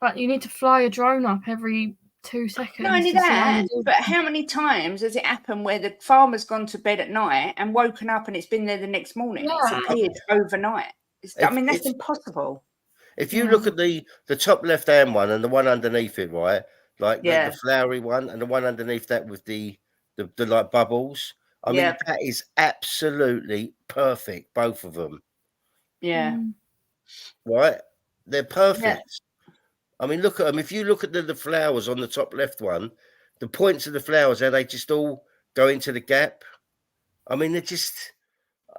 [SPEAKER 3] Like you need to fly a drone up every 2 seconds.
[SPEAKER 2] Not only that, but how many times has it happened where the farmer's gone to bed at night and woken up and it's been there the next morning? Yeah. It's appeared overnight. I mean, that's impossible.
[SPEAKER 1] If you look at the top left-hand one and the one underneath it, right, like the flowery one and the one underneath that with the like bubbles, I mean, that is absolutely perfect, both of them.
[SPEAKER 2] Yeah.
[SPEAKER 1] Right? They're perfect. Yeah. I mean, look at them. If you look at the flowers on the top left one, the points of the flowers, how they just all go into the gap. I mean, they're just...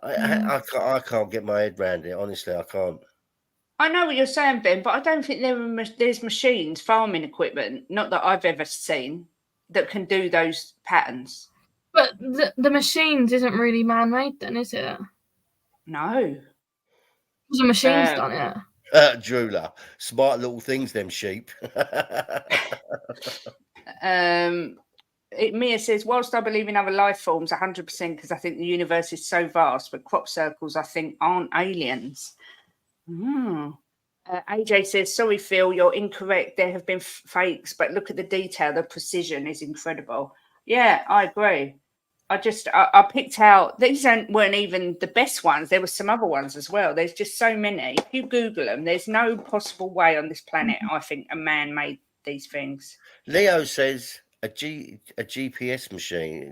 [SPEAKER 1] I can't get my head around it. Honestly, I can't.
[SPEAKER 2] I know what you're saying, Ben, but I don't think there's machines, farming equipment, not that I've ever seen, that can do those patterns.
[SPEAKER 3] But the machines isn't really man-made then, is it?
[SPEAKER 2] No.
[SPEAKER 3] The machines done it.
[SPEAKER 1] Drooler. Smart little things, them sheep.
[SPEAKER 2] Mia says, whilst I believe in other life forms 100% because I think the universe is so vast, but crop circles, I think, aren't aliens. AJ says, sorry, Phil, you're incorrect. There have been fakes, but look at the detail. The precision is incredible. Yeah, I agree. I picked out, these weren't even the best ones. There were some other ones as well. There's just so many. If you Google them, there's no possible way on this planet, I think, a man made these things.
[SPEAKER 1] Leo says a GPS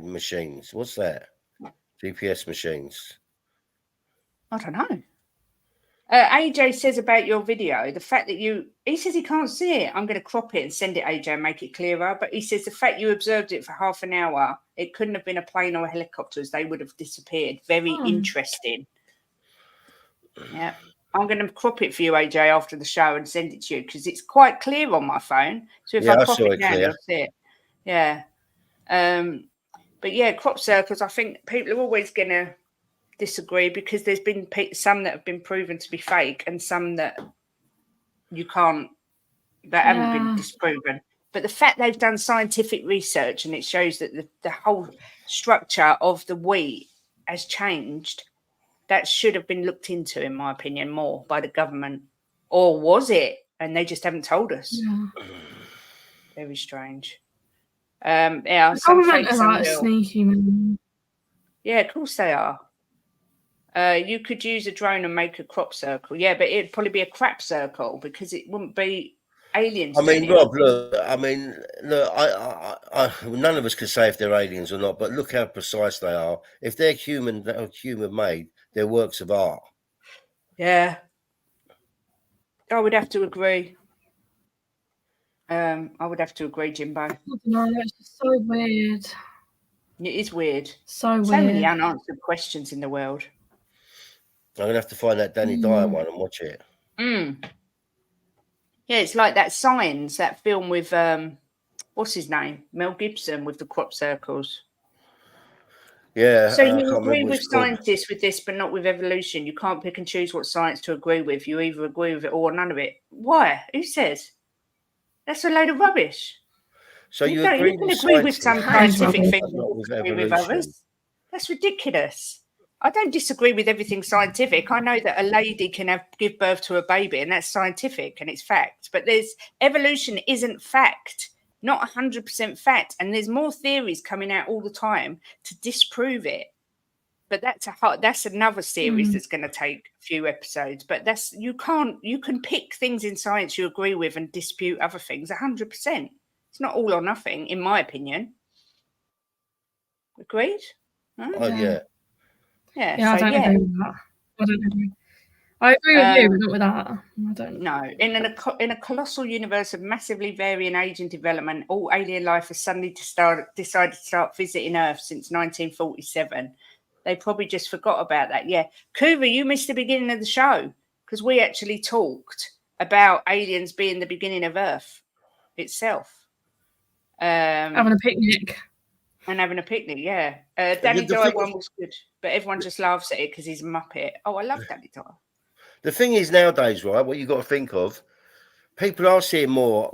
[SPEAKER 1] machines. What's that? GPS machines.
[SPEAKER 2] I don't know. AJ says about your video, the fact that he says he can't see it. I'm going to crop it and send it, AJ, and make it clearer. But he says the fact you observed it for half an hour, it couldn't have been a plane or a helicopter, as they would have disappeared. Very interesting. Yeah. I'm going to crop it for you, AJ, after the show and send it to you because it's quite clear on my phone. So if I crop it down, you'll see it. Yeah. But yeah, crop circles, I think people are always going to disagree because there's been some that have been proven to be fake and some that haven't been disproven. But the fact they've done scientific research and it shows that the whole structure of the wheat has changed, that should have been looked into, in my opinion, more by the government. Or was it? And they just haven't told us.
[SPEAKER 3] Yeah.
[SPEAKER 2] Very strange.
[SPEAKER 3] The government are like sneaky, man.
[SPEAKER 2] Yeah, of course they are. You could use a drone and make a crop circle. Yeah, but it'd probably be a crap circle because it wouldn't be aliens.
[SPEAKER 1] I mean, Rob, look, I none of us can say if they're aliens or not, but look how precise they are. If they're human made, they're works of art.
[SPEAKER 2] Yeah. I would have to agree. I would have to agree, Jimbo.
[SPEAKER 3] No, it's just so weird.
[SPEAKER 2] It is weird.
[SPEAKER 3] So weird.
[SPEAKER 2] So many unanswered questions in the world.
[SPEAKER 1] I'm going to have to find that Danny Dyer one and watch it.
[SPEAKER 2] Yeah, it's like that Signs, that film with, what's his name? Mel Gibson with the crop circles.
[SPEAKER 1] Yeah.
[SPEAKER 2] So you agree with scientists with this, but not with evolution. You can't pick and choose what science to agree with. You either agree with it or none of it. Why? Who says? That's a load of rubbish.
[SPEAKER 1] So you
[SPEAKER 2] can agree with some scientific things and disagree with others. That's ridiculous. I don't disagree with everything scientific. I know that a lady can give birth to a baby, and that's scientific and it's fact. But evolution isn't fact, not 100% fact. And there's more theories coming out all the time to disprove it. But that's another series that's going to take a few episodes. But you can pick things in science you agree with and dispute other things 100%. It's not all or nothing, in my opinion. Agreed?
[SPEAKER 1] Oh, yeah.
[SPEAKER 3] Yeah, I don't agree with that. I don't agree. I agree with you, but not with that. I don't.
[SPEAKER 2] No, in a colossal universe of massively varying age and development, all alien life has suddenly decided to start visiting Earth since 1947. They probably just forgot about that. Yeah, Kuva, you missed the beginning of the show because we actually talked about aliens being the beginning of Earth itself.
[SPEAKER 3] Having a picnic.
[SPEAKER 2] And having a picnic, yeah. Danny Dyer one was good, but everyone just laughs at it because he's a muppet. Oh, I love Danny Dyer.
[SPEAKER 1] The thing is nowadays, right? What you got to think of, people are seeing more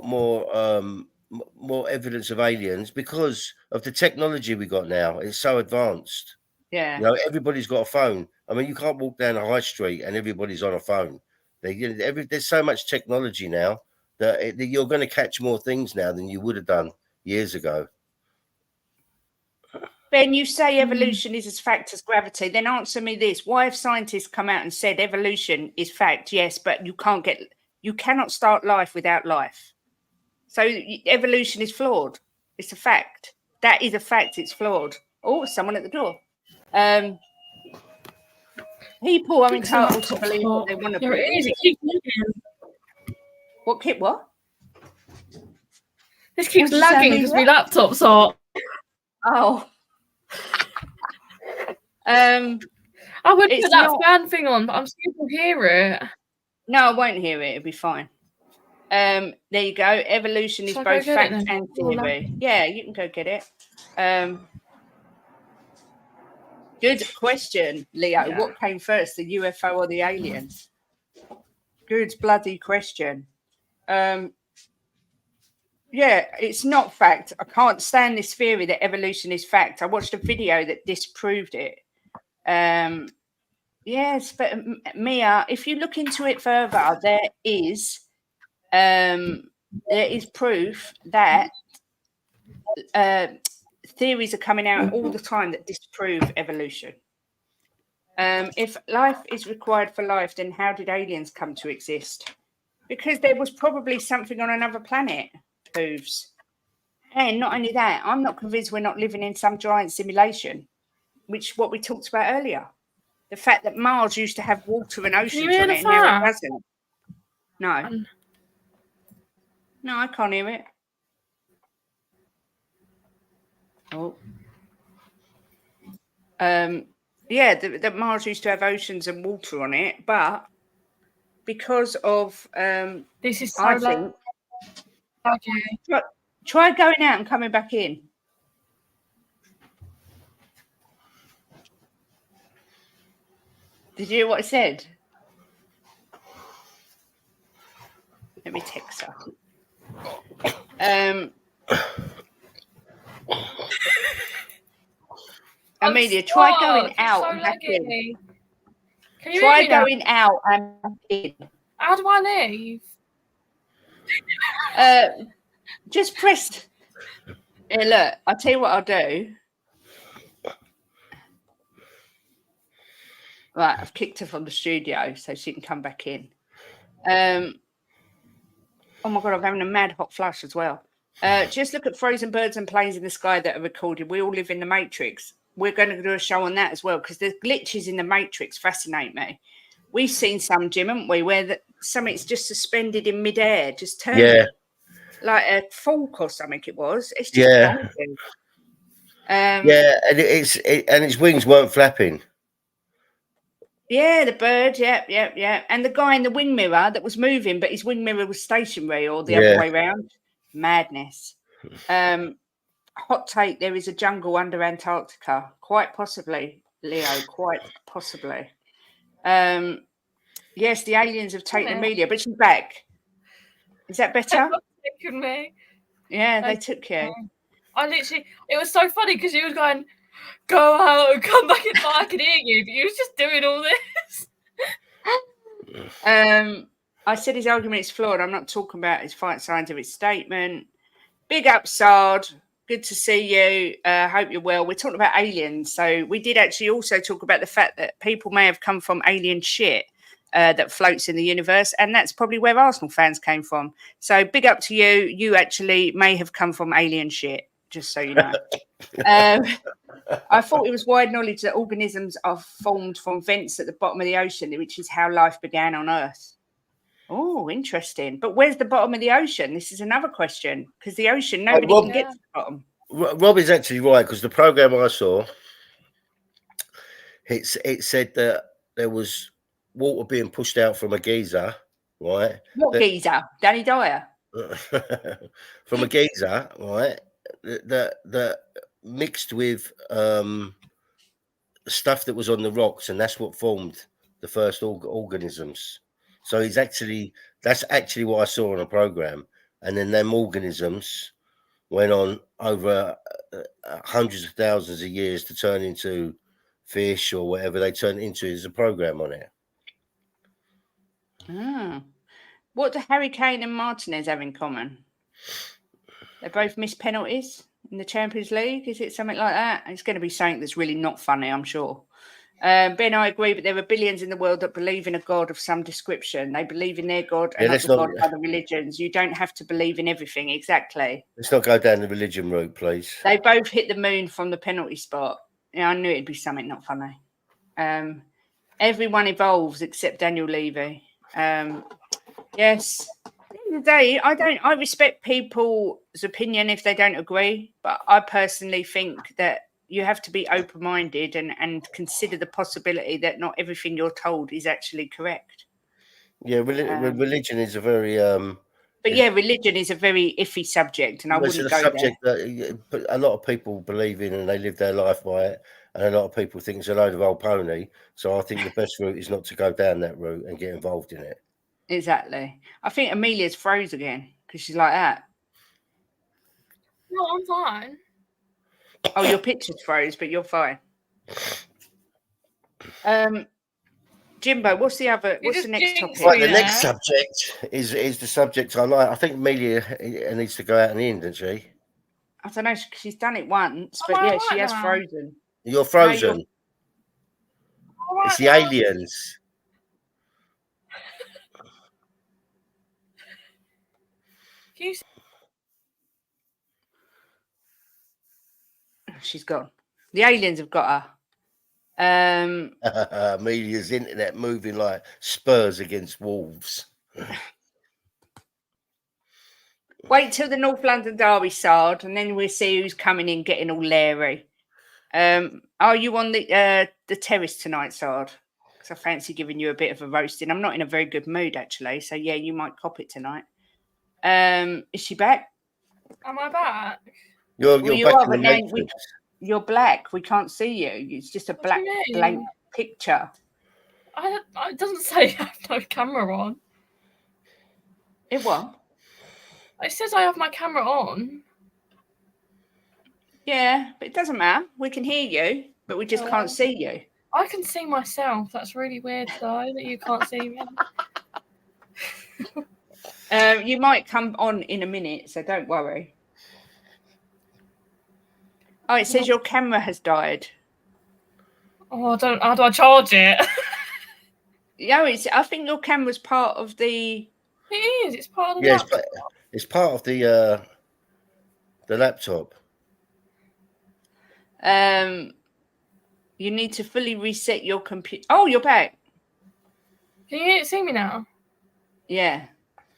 [SPEAKER 1] evidence of aliens because of the technology we got now. It's so advanced.
[SPEAKER 2] Yeah.
[SPEAKER 1] Everybody's got a phone. I mean, you can't walk down a high street and everybody's on a phone. There's so much technology now that you're going to catch more things now than you would have done years ago.
[SPEAKER 2] Ben, you say evolution is as fact as gravity. Then answer me this. Why have scientists come out and said evolution is fact? Yes, but you cannot start life without life. So evolution is flawed. It's a fact. That is a fact. It's flawed. Oh, someone at the door. People are entitled to believe what they want to believe.
[SPEAKER 3] It keeps lagging.
[SPEAKER 2] What?
[SPEAKER 3] This keeps lagging because my laptop's hot.
[SPEAKER 2] Oh.
[SPEAKER 3] I would put that fan thing on, but I'm scared to hear it.
[SPEAKER 2] No, I won't hear it. It'll be fine. There you go. Evolution is both fact and theory. Yeah, you can go get it. Good question, Leo. Yeah. What came first, the UFO or the aliens? Good bloody question. Yeah, it's not fact. I can't stand this theory that evolution is fact. I watched a video that disproved it. Yes, but Mia, if you look into it further, there is proof that theories are coming out all the time that disprove evolution. If life is required for life, then how did aliens come to exist? Because there was probably something on another planet, Hooves. And not only that, I'm not convinced we're not living in some giant simulation, which what we talked about earlier. The fact that Mars used to have water and oceans
[SPEAKER 3] hear
[SPEAKER 2] on
[SPEAKER 3] the
[SPEAKER 2] it, and now it
[SPEAKER 3] fan?
[SPEAKER 2] doesn't. No. No, I can't hear it. Oh. Yeah, that Mars used to have oceans and water on it, but because of
[SPEAKER 3] This is so
[SPEAKER 2] I think try going out and coming back in. Did you hear what I said? Let me text her. Amelia, try going out and back in.
[SPEAKER 3] Can you
[SPEAKER 2] try going out and back in.
[SPEAKER 3] How do I leave?
[SPEAKER 2] Just press. Yeah, look, I'll tell you what I'll do. Right, I've kicked her from the studio so she can come back in. Oh my God, I'm having a mad hot flush as well. Just look at frozen birds and planes in the sky that are recorded. We all live in the Matrix. We're going to do a show on that as well because the glitches in the Matrix fascinate me. We've seen some, Jim, haven't we, where something's just suspended in midair, just turning like a fork or something. It was. It's just bonkers.
[SPEAKER 1] And its wings weren't flapping.
[SPEAKER 2] Yeah, the bird. Yeah. And the guy in the wing mirror that was moving, but his wing mirror was stationary, or the other way around. Madness. Hot take: there is a jungle under Antarctica. Quite possibly, Leo. Quite possibly. Yes, the aliens have taken Amelia, but she's back. Is that better?
[SPEAKER 3] Taken me.
[SPEAKER 2] Yeah, they took you.
[SPEAKER 3] I literally, it was so funny because you was going, go out and come back in. I could hear you, but you was just doing all this.
[SPEAKER 2] I said his argument is flawed. I'm not talking about his scientific statement. Big up, Sard. Good to see you. Hope you're well. We're talking about aliens. So we did actually also talk about the fact that people may have come from alien shit that floats in the universe. And that's probably where Arsenal fans came from. So big up to you. You actually may have come from alien shit, just so you know. I thought it was wide knowledge that organisms are formed from vents at the bottom of the ocean, which is how life began on Earth. Oh, interesting. But where's the bottom of the ocean? This is another question because the ocean, nobody can get to the bottom.
[SPEAKER 1] Rob is actually right because the program I saw, it said that there was water being pushed out from a geyser, right?
[SPEAKER 2] What geyser? Danny Dyer?
[SPEAKER 1] From a geyser, right? That mixed with stuff that was on the rocks, and that's what formed the first organisms. So that's actually what I saw on a program, and then them organisms went on over hundreds of thousands of years to turn into fish or whatever they turned into. There's a program on it.
[SPEAKER 2] What do Harry Kane and Martinez have in common? They both missed penalties in the Champions League. Is it something like that? It's going to be something that's really not funny, I'm sure. Ben, I agree, but there are billions in the world that believe in a God of some description. They believe in their God and not the God of other religions. You don't have to believe in everything. Exactly.
[SPEAKER 1] Let's not go down the religion route, please.
[SPEAKER 2] They both hit the moon from the penalty spot. Yeah, I knew it'd be something not funny. Everyone evolves except Daniel Levy. Yes. At the end of the day, I respect people's opinion if they don't agree, but I personally think that you have to be open-minded and consider the possibility that not everything you're told is actually correct.
[SPEAKER 1] Yeah, religion is a very
[SPEAKER 2] religion is a very iffy subject, and I wouldn't go there.
[SPEAKER 1] That a lot of people believe in and they live their life by it, and a lot of people think it's a load of old pony. So I think the best route is not to go down that route and get involved in it.
[SPEAKER 2] Exactly. I think Amelia's froze again because she's like that.
[SPEAKER 3] No, I'm fine.
[SPEAKER 2] Oh, your picture's froze, but you're fine. Jimbo, what's the next topic?
[SPEAKER 1] Right, the next subject is the subject I like. I think Amelia needs to go out and in, doesn't she?
[SPEAKER 2] I don't know. She's done it once,
[SPEAKER 3] Am
[SPEAKER 2] but
[SPEAKER 3] I
[SPEAKER 2] yeah,
[SPEAKER 3] right
[SPEAKER 2] she has
[SPEAKER 3] now?
[SPEAKER 2] frozen.
[SPEAKER 1] You're frozen.
[SPEAKER 3] All right
[SPEAKER 1] It's the
[SPEAKER 3] now?
[SPEAKER 1] aliens.
[SPEAKER 3] Can you
[SPEAKER 2] She's gone. The aliens have got her.
[SPEAKER 1] Amelia's internet moving like Spurs against Wolves.
[SPEAKER 2] Wait till the North London Derby start, and then we'll see who's coming in getting all leery. Are you on the terrace tonight, Sard? Because I fancy giving you a bit of a roasting. I'm not in a very good mood actually, so yeah, you might cop it tonight. Is she back?
[SPEAKER 3] Am I back?
[SPEAKER 1] You're
[SPEAKER 2] Well, you
[SPEAKER 1] back
[SPEAKER 2] are,
[SPEAKER 1] in the
[SPEAKER 2] but now
[SPEAKER 1] matrix.
[SPEAKER 2] you're black. We can't see you. It's just a
[SPEAKER 3] What do you
[SPEAKER 2] black
[SPEAKER 3] mean?
[SPEAKER 2] blank picture.
[SPEAKER 3] It doesn't say I have no camera on.
[SPEAKER 2] It what?
[SPEAKER 3] It says I have my camera on.
[SPEAKER 2] Yeah, but it doesn't matter. We can hear you, but we just can't see you.
[SPEAKER 3] I can see myself. That's really weird, though, that you can't see me.
[SPEAKER 2] You might come on in a minute, so don't worry. Oh, it says your camera has died.
[SPEAKER 3] Oh, how do I charge it?
[SPEAKER 2] Yeah, I think your camera's part of the.
[SPEAKER 3] It is. It's part of the
[SPEAKER 1] Yeah,
[SPEAKER 3] laptop.
[SPEAKER 1] it's part of the laptop.
[SPEAKER 2] You need to fully reset your computer. Oh, you're back.
[SPEAKER 3] Can you see me now?
[SPEAKER 2] Yeah.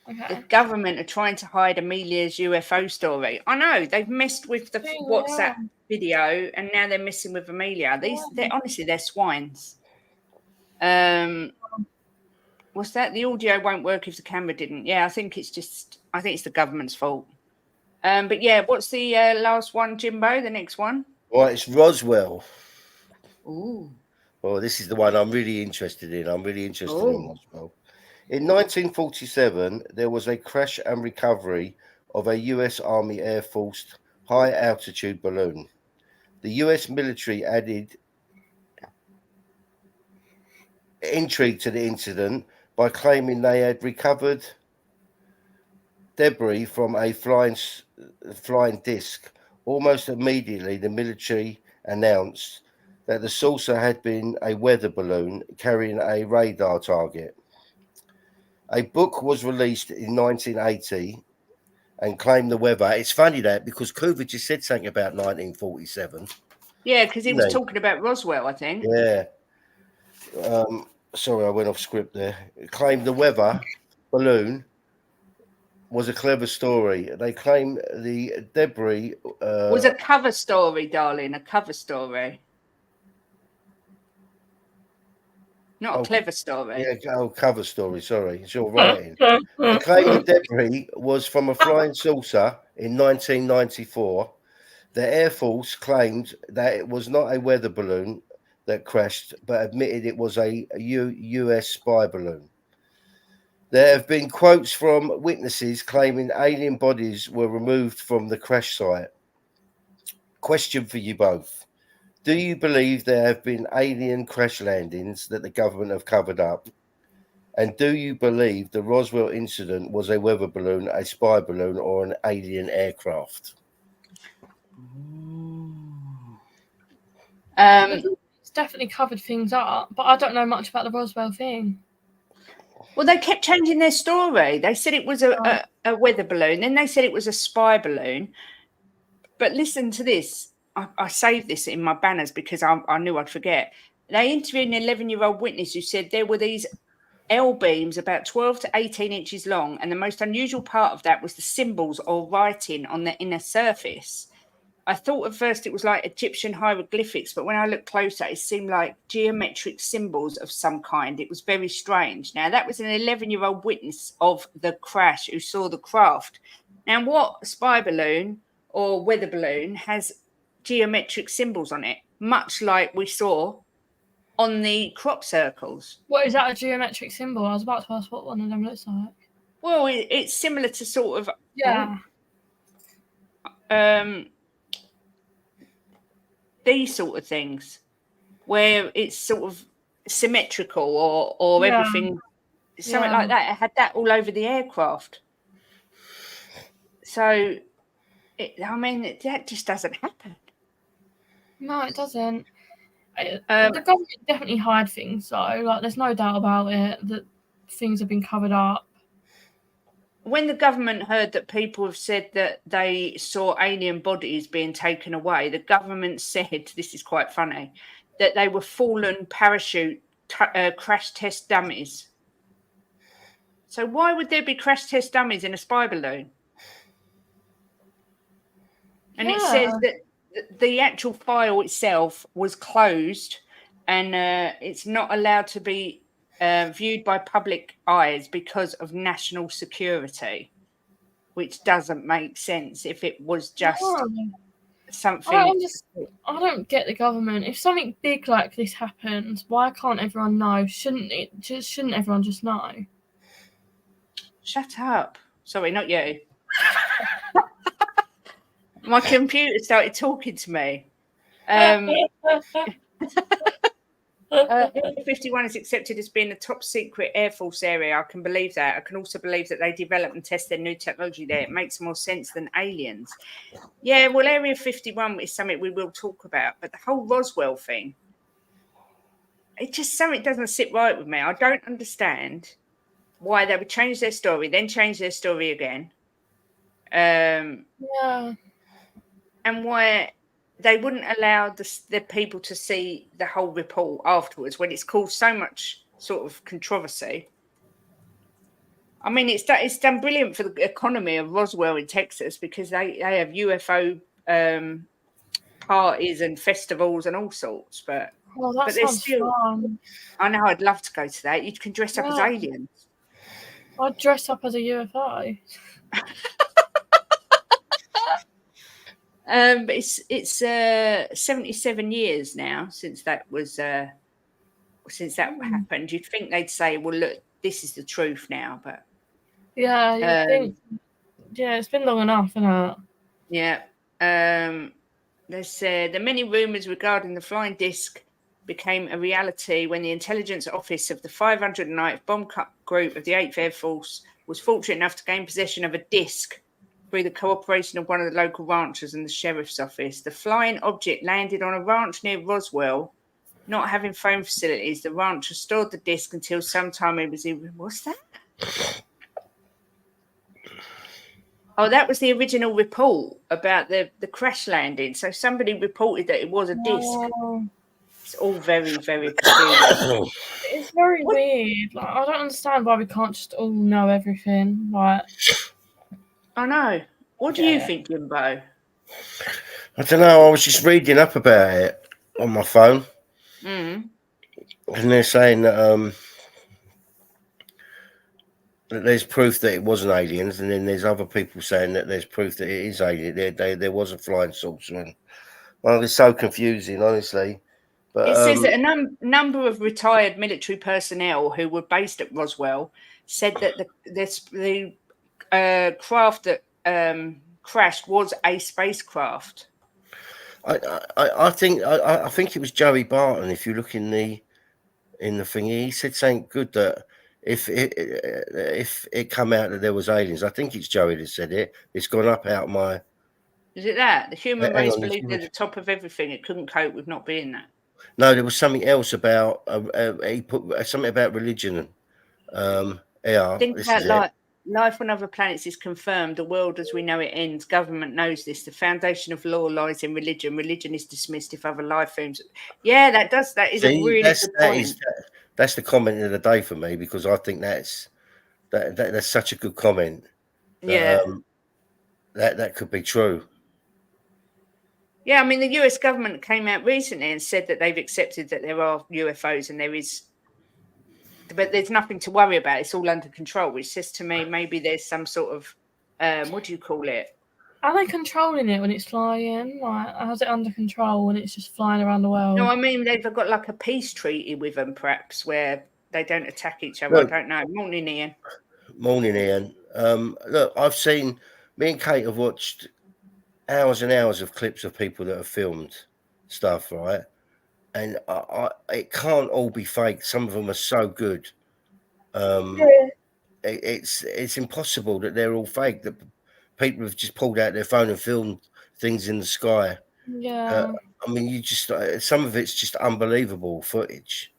[SPEAKER 3] Okay.
[SPEAKER 2] The government are trying to hide Amelia's UFO story. I know they've messed with the WhatsApp video, and now they're messing with Amelia. They're swines. What's that? The audio won't work if the camera didn't. Yeah, I think it's the government's fault. But yeah, what's the last one, Jimbo? The next one?
[SPEAKER 1] Right, it's Roswell.
[SPEAKER 2] Ooh.
[SPEAKER 1] Oh, this is the one I'm really interested in. I'm really interested in Roswell. In 1947, there was a crash and recovery of a U.S. Army Air Force high-altitude balloon. The U.S. military added intrigue to the incident by claiming they had recovered debris from a flying disc. Almost immediately, the military announced that the saucer had been a weather balloon carrying a radar target. A book was released in 1980 and claimed the weather. It's funny that because Coover just said something about 1947.
[SPEAKER 2] Yeah, because he was talking about Roswell, I think.
[SPEAKER 1] Yeah. Sorry, I went off script there. It claimed the weather balloon was a clever story. They claim the debris
[SPEAKER 2] was a cover story, darling. A cover story. Not a clever story.
[SPEAKER 1] Yeah, cover story. Sorry, it's your writing. They claim the debris was from a flying saucer in 1994. The Air Force claimed that it was not a weather balloon that crashed, but admitted it was a U.S. spy balloon. There have been quotes from witnesses claiming alien bodies were removed from the crash site. Question for you both. Do you believe there have been alien crash landings that the government have covered up? And do you believe the Roswell incident was a weather balloon, a spy balloon, or an alien aircraft?
[SPEAKER 3] It's definitely covered things up, but I don't know much about the Roswell thing.
[SPEAKER 2] Well, they kept changing their story. They said it was a weather balloon. Then they said it was a spy balloon. But listen to this. I saved this in my banners because I knew I'd forget. They interviewed an 11-year-old witness who said there were these L beams about 12 to 18 inches long, and the most unusual part of that was the symbols or writing on the inner surface. I thought at first it was like Egyptian hieroglyphics, but when I looked closer, it seemed like geometric symbols of some kind. It was very strange. Now, that was an 11-year-old witness of the crash who saw the craft. Now, what spy balloon or weather balloon has geometric symbols on it, much like we saw on the crop circles?
[SPEAKER 3] What is that, a geometric symbol? I was about to ask what one of them looks like.
[SPEAKER 2] Well, it's similar to sort of...
[SPEAKER 3] Yeah.
[SPEAKER 2] These sort of things where it's sort of symmetrical or everything, something like that. It had that all over the aircraft. So That just doesn't happen.
[SPEAKER 3] No, it doesn't. The government definitely hide things, though. Like, there's no doubt about it that things have been covered up.
[SPEAKER 2] When the government heard that people have said that they saw alien bodies being taken away, the government said, this is quite funny, that they were fallen parachute crash test dummies. So why would there be crash test dummies in a spy balloon? And it says that the actual file itself was closed and it's not allowed to be viewed by public eyes because of national security, which doesn't make sense if it was just something.
[SPEAKER 3] I don't get the government. If something big like this happens, why can't everyone know? Shouldn't everyone just know?
[SPEAKER 2] Shut up. Sorry, not you. My computer started talking to me. Area 51 is accepted as being a top secret Air Force area. I can believe that. I can also believe that they develop and test their new technology there. It makes more sense than aliens. Yeah, well, Area 51 is something we will talk about, but the whole Roswell thing, it just something doesn't sit right with me. I don't understand why they would change their story, then change their story again.
[SPEAKER 3] Yeah.
[SPEAKER 2] And why they wouldn't allow the people to see the whole report afterwards when it's caused so much sort of controversy. I mean, it's done brilliant for the economy of Roswell in Texas because they have UFO parties and festivals and all sorts. But
[SPEAKER 3] that sounds fun.
[SPEAKER 2] I know I'd love to go to that. You can dress up as aliens.
[SPEAKER 3] I'd dress up as a UFO.
[SPEAKER 2] But it's 77 years now since that happened. You'd think they'd say, "Well, look, this is the truth now." But
[SPEAKER 3] yeah, you think? Yeah, it's been long enough, isn't it?
[SPEAKER 2] Yeah. There's the many rumours regarding the flying disc became a reality when the intelligence office of the 509th Bomb Group of the 8th Air Force was fortunate enough to gain possession of a disc through the cooperation of one of the local ranchers and the sheriff's office. The flying object landed on a ranch near Roswell. Not having phone facilities, the rancher stored the disc until sometime it was even. What's that? Oh, that was the original report about the crash landing. So somebody reported that it was a disc. It's all very, very peculiar.
[SPEAKER 3] It's very weird. Like, I don't understand why we can't just all know everything. Like,
[SPEAKER 2] I know. What do you think, Jimbo?
[SPEAKER 1] I don't know. I was just reading up about it on my phone, and they're saying that there's proof that it wasn't aliens, and then there's other people saying that there's proof that it is alien. There was a flying saucer, and well, it's so confusing, honestly. But
[SPEAKER 2] it says that a number of retired military personnel who were based at Roswell said that the craft that crashed was a spacecraft.
[SPEAKER 1] I think it was Joey Barton. If you look in the thing, he said something good that if it come out that there was aliens, I think it's Joey that said it. It's gone up out my.
[SPEAKER 2] Is it that the human race believed they're the top of everything? It couldn't cope with not being that.
[SPEAKER 1] No, there was something else about he put something about religion. Yeah,
[SPEAKER 2] think about life on other planets is confirmed. The world as we know it ends. Government knows this. The foundation of law lies in religion. Religion is dismissed if other life forms. Yeah, that is a really good point.
[SPEAKER 1] That's the comment of the day for me because I think that's such a good comment.
[SPEAKER 2] Yeah,
[SPEAKER 1] that could be true.
[SPEAKER 2] Yeah, I mean, the US government came out recently and said that they've accepted that there are UFOs and but there's nothing to worry about. It's all under control, which says to me maybe there's some sort of, what do you call it?
[SPEAKER 3] Are they controlling it when it's flying? Like, how's it under control when it's just flying around the world?
[SPEAKER 2] No, I mean, they've got like a peace treaty with them, perhaps, where they don't attack each other. Look, I don't know. Morning, Ian.
[SPEAKER 1] Morning, Ian. Look, me and Kate have watched hours and hours of clips of people that have filmed stuff, right? And it can't all be fake. Some of them are so good. It's impossible that they're all fake. That people have just pulled out their phone and filmed things in the sky.
[SPEAKER 3] Yeah.
[SPEAKER 1] I mean, you just some of it's just unbelievable footage,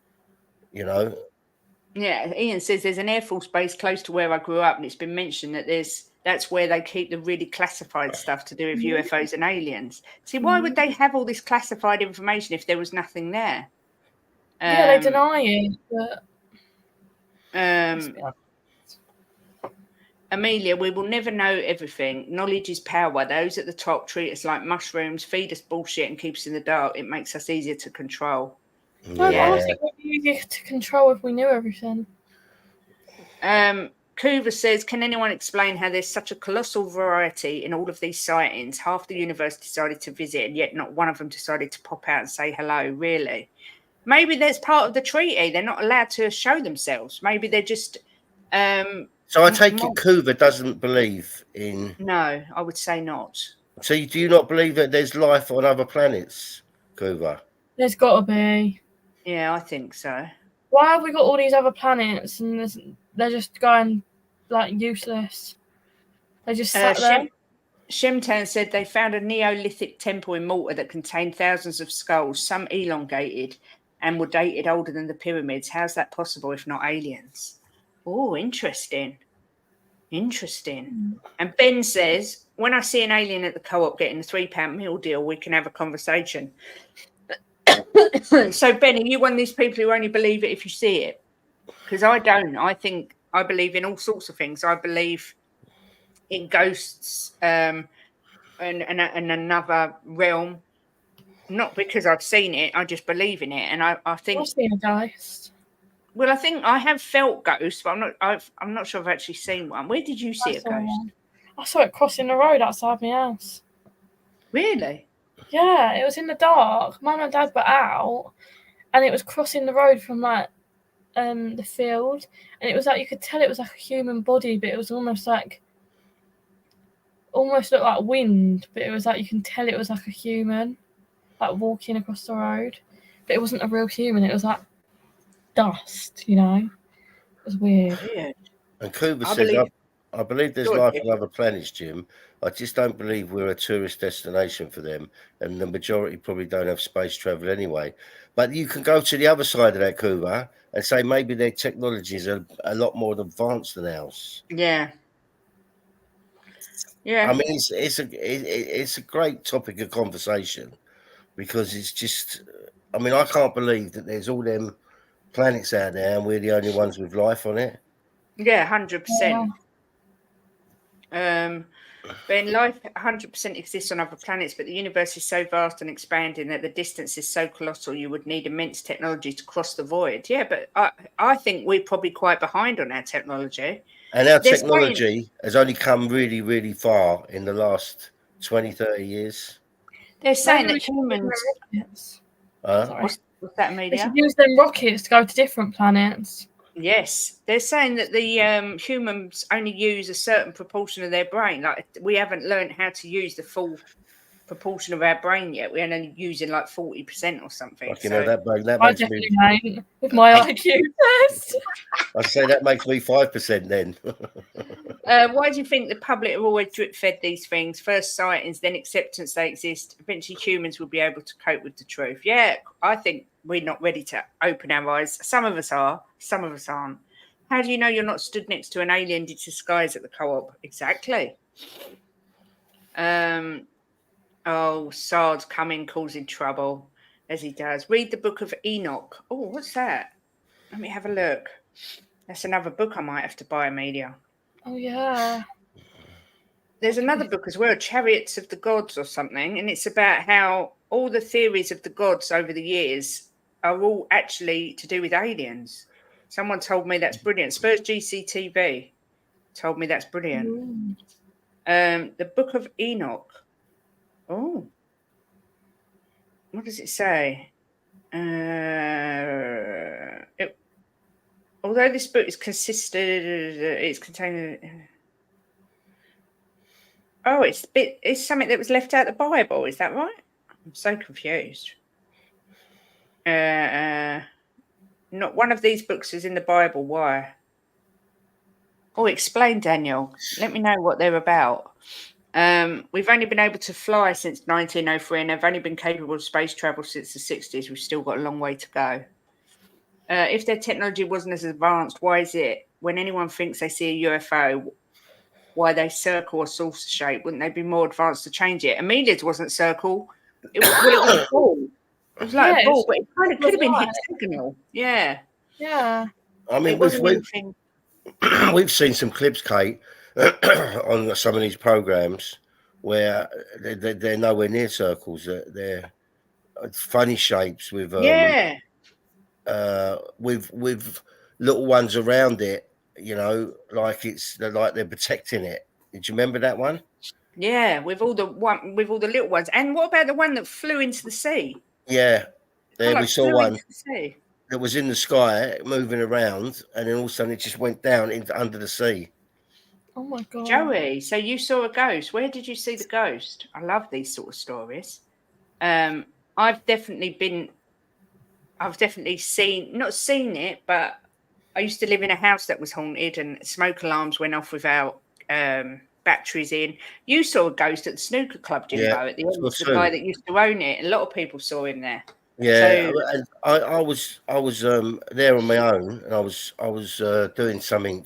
[SPEAKER 1] you know.
[SPEAKER 2] Yeah, Ian says there's an Air Force base close to where I grew up, and it's been mentioned that that's where they keep the really classified stuff to do with UFOs and aliens. See, why would they have all this classified information if there was nothing there?
[SPEAKER 3] Yeah, they deny it, but
[SPEAKER 2] Amelia, we will never know everything. Knowledge is power. Those at the top treat us like mushrooms, feed us bullshit, and keep us in the dark. It makes us easier to control.
[SPEAKER 3] No,
[SPEAKER 1] Yeah.
[SPEAKER 3] I think we'd be easier to control if we knew everything.
[SPEAKER 2] Coover says, can anyone explain how there's such a colossal variety in all of these sightings? Half the universe decided to visit, and yet not one of them decided to pop out and say hello, really? Maybe that's part of the treaty. They're not allowed to show themselves. Maybe they're just...
[SPEAKER 1] So I take it Coover doesn't believe in...
[SPEAKER 2] No, I would say not.
[SPEAKER 1] So do you not believe that there's life on other planets, Coover?
[SPEAKER 3] There's got to be.
[SPEAKER 2] Yeah, I think so.
[SPEAKER 3] Why have we got all these other planets and they're just going like useless? They just sat there.
[SPEAKER 2] Shemtown said they found a Neolithic temple in Malta that contained thousands of skulls, some elongated and were dated older than the pyramids. How's that possible if not aliens? Oh, interesting. Interesting. And Ben says, when I see an alien at the co-op getting a £3 meal deal, we can have a conversation. So, Ben, are you one of these people who only believe it if you see it? Because I don't. I think I believe in all sorts of things. I believe in ghosts and another realm. Not because I've seen it. I just believe in it. And I think...
[SPEAKER 3] I've seen a ghost.
[SPEAKER 2] Well, I think I have felt ghosts, but I'm not sure I've actually seen one. Where did you see a ghost?
[SPEAKER 3] One. I saw it crossing the road outside my house.
[SPEAKER 2] Really?
[SPEAKER 3] Yeah, it was in the dark. Mum and Dad were out, and it was crossing the road from like the field, and it was like you could tell it was like a human body, but it was almost looked like wind, but it was like you can tell it was like a human, like walking across the road, but it wasn't a real human. It was like dust, you know. It was weird.
[SPEAKER 1] And Cooper says, I believe there's life on other planets, Jim. I just don't believe we're a tourist destination for them, and the majority probably don't have space travel anyway. But you can go to the other side of that, Cooper, and say maybe their technologies are a lot more advanced than ours.
[SPEAKER 2] Yeah. Yeah.
[SPEAKER 1] I mean, it's a great topic of conversation because it's just, I mean, I can't believe that there's all them planets out there and we're the only ones with life on it.
[SPEAKER 2] Yeah, 100%. Ben, life 100% exists on other planets, but the universe is so vast and expanding that the distance is so colossal you would need immense technology to cross the void. Yeah, but I think we're probably quite behind on our technology.
[SPEAKER 1] And our technology has only come really, really far in the last 20, 30 years.
[SPEAKER 2] They're saying that humans... What's that, Amelia?
[SPEAKER 3] They should use them rockets to go to different planets.
[SPEAKER 2] Yes, they're saying that the humans only use a certain proportion of their brain. Like we haven't learned how to use the full proportion of our brain yet. We're only using like 40% or something.
[SPEAKER 1] Like, you know, that
[SPEAKER 3] I
[SPEAKER 1] makes
[SPEAKER 3] definitely
[SPEAKER 1] me
[SPEAKER 3] ain't with my IQ test.
[SPEAKER 1] I say that makes me 5% then.
[SPEAKER 2] Why do you think the public are always drip fed these things? First sightings, then acceptance they exist. Eventually humans will be able to cope with the truth. Yeah, I think we're not ready to open our eyes. Some of us are, some of us aren't. How do you know you're not stood next to an alien disguise at the co-op? Exactly. Oh, Sard's coming, causing trouble, as he does. Read the Book of Enoch. Oh, what's that? Let me have a look. That's another book I might have to buy, Amelia.
[SPEAKER 3] Oh, yeah.
[SPEAKER 2] There's another book as well, Chariots of the Gods or something, and it's about how all the theories of the gods over the years are all actually to do with aliens. Someone told me that's brilliant. Spurs GCTV told me that's brilliant. The Book of Enoch. Oh, what does it say? Although this book is it's contained. Oh, it's something that was left out of the Bible. Is that right? I'm so confused. Not one of these books is in the Bible. Why? Oh, explain, Daniel. Let me know what they're about. We've only been able to fly since 1903 and have only been capable of space travel since the 60s. We've still got a long way to go. If their technology wasn't as advanced, why is it when anyone thinks they see a UFO, why they circle or saucer shape? Wouldn't they be more advanced to change it? Amelia's wasn't circle. It was a ball. It was like a ball, but it kind of could have been hexagonal. Yeah.
[SPEAKER 3] Yeah.
[SPEAKER 1] I mean,
[SPEAKER 2] It wasn't anything.
[SPEAKER 1] we've seen some clips, Kate, on some of these programs where they're nowhere near circles. They're funny shapes with
[SPEAKER 2] Yeah.
[SPEAKER 1] with little ones around it. You know, like they're protecting it. Did you remember that one?
[SPEAKER 2] Yeah, with all the little ones. And what about the one that flew into the sea?
[SPEAKER 1] Yeah, there we saw
[SPEAKER 2] Flew
[SPEAKER 1] one
[SPEAKER 2] into the sea.
[SPEAKER 1] that was in the sky moving around, and then all of a sudden it just went down into under the sea.
[SPEAKER 3] Oh my god.
[SPEAKER 2] Joey, so you saw a ghost. Where did you see the ghost? I love these sort of stories. I've definitely not seen it, but I used to live in a house that was haunted and smoke alarms went off without batteries in. You saw a ghost at the snooker club, Jimbo,
[SPEAKER 1] Yeah,
[SPEAKER 2] at the end.
[SPEAKER 1] saw
[SPEAKER 2] The
[SPEAKER 1] two.
[SPEAKER 2] guy that used to own it. A lot of people saw him there.
[SPEAKER 1] Yeah,
[SPEAKER 2] So
[SPEAKER 1] and I was there on my own, and I was doing something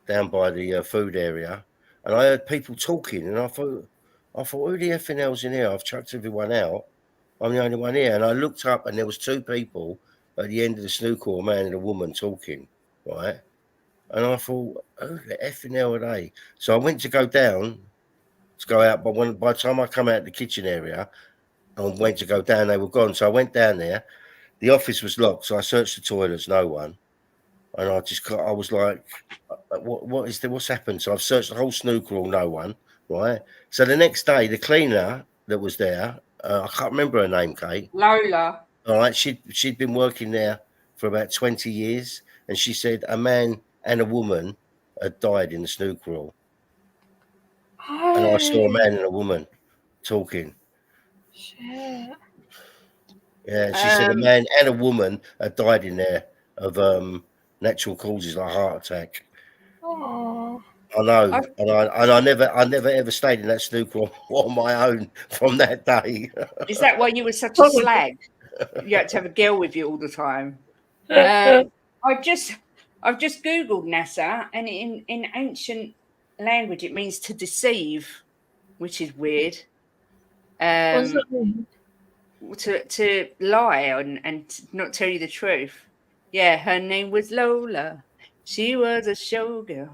[SPEAKER 1] down by the food area, and I heard people talking, and I thought, who the effing hell's in here? I've chucked everyone out. I'm the only one here, and I looked up, and there was two people at the end of the snooker, a man and a woman talking, right? And I thought, who the effing hell are they? So I went to go down to go out, but by the time I come out the kitchen area and went to go down, they were gone. So I went down there. The office was locked, so I searched the toilets, no one. And I was like, what's happened? So I've searched the whole snooker hall, no one, right? So the next day, the cleaner that was there, I can't remember her name, Kate.
[SPEAKER 2] Lola.
[SPEAKER 1] All right, she'd been working there for about 20 years, and she said a man and a woman had died in the snooker hall, and I saw a man and a woman talking.
[SPEAKER 3] Shit.
[SPEAKER 1] Yeah, she said a man and a woman had died in there of natural causes like heart attack.
[SPEAKER 3] Oh.
[SPEAKER 1] I know, and I never ever stayed in that snooker on my own from that day.
[SPEAKER 2] Is that why you were such a slag? You had to have a girl with you all the time. I've just googled NASA, and in ancient language it means to deceive, which is weird.
[SPEAKER 3] What does that mean?
[SPEAKER 2] To lie and not tell you the truth. Yeah, her name was Lola. She was a showgirl.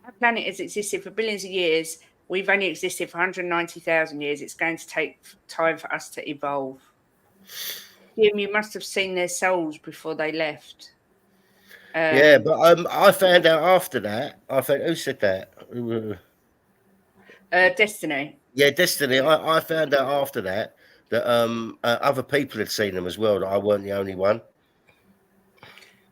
[SPEAKER 2] Our planet has existed for billions of years. We've only existed for 190,000 years. It's going to take time for us to evolve. Jim, you must have seen their souls before they left.
[SPEAKER 1] Yeah, but I found out after that. Who said that?
[SPEAKER 2] Destiny.
[SPEAKER 1] Yeah, Destiny. I found out after that other people had seen them as well. That I weren't the only one.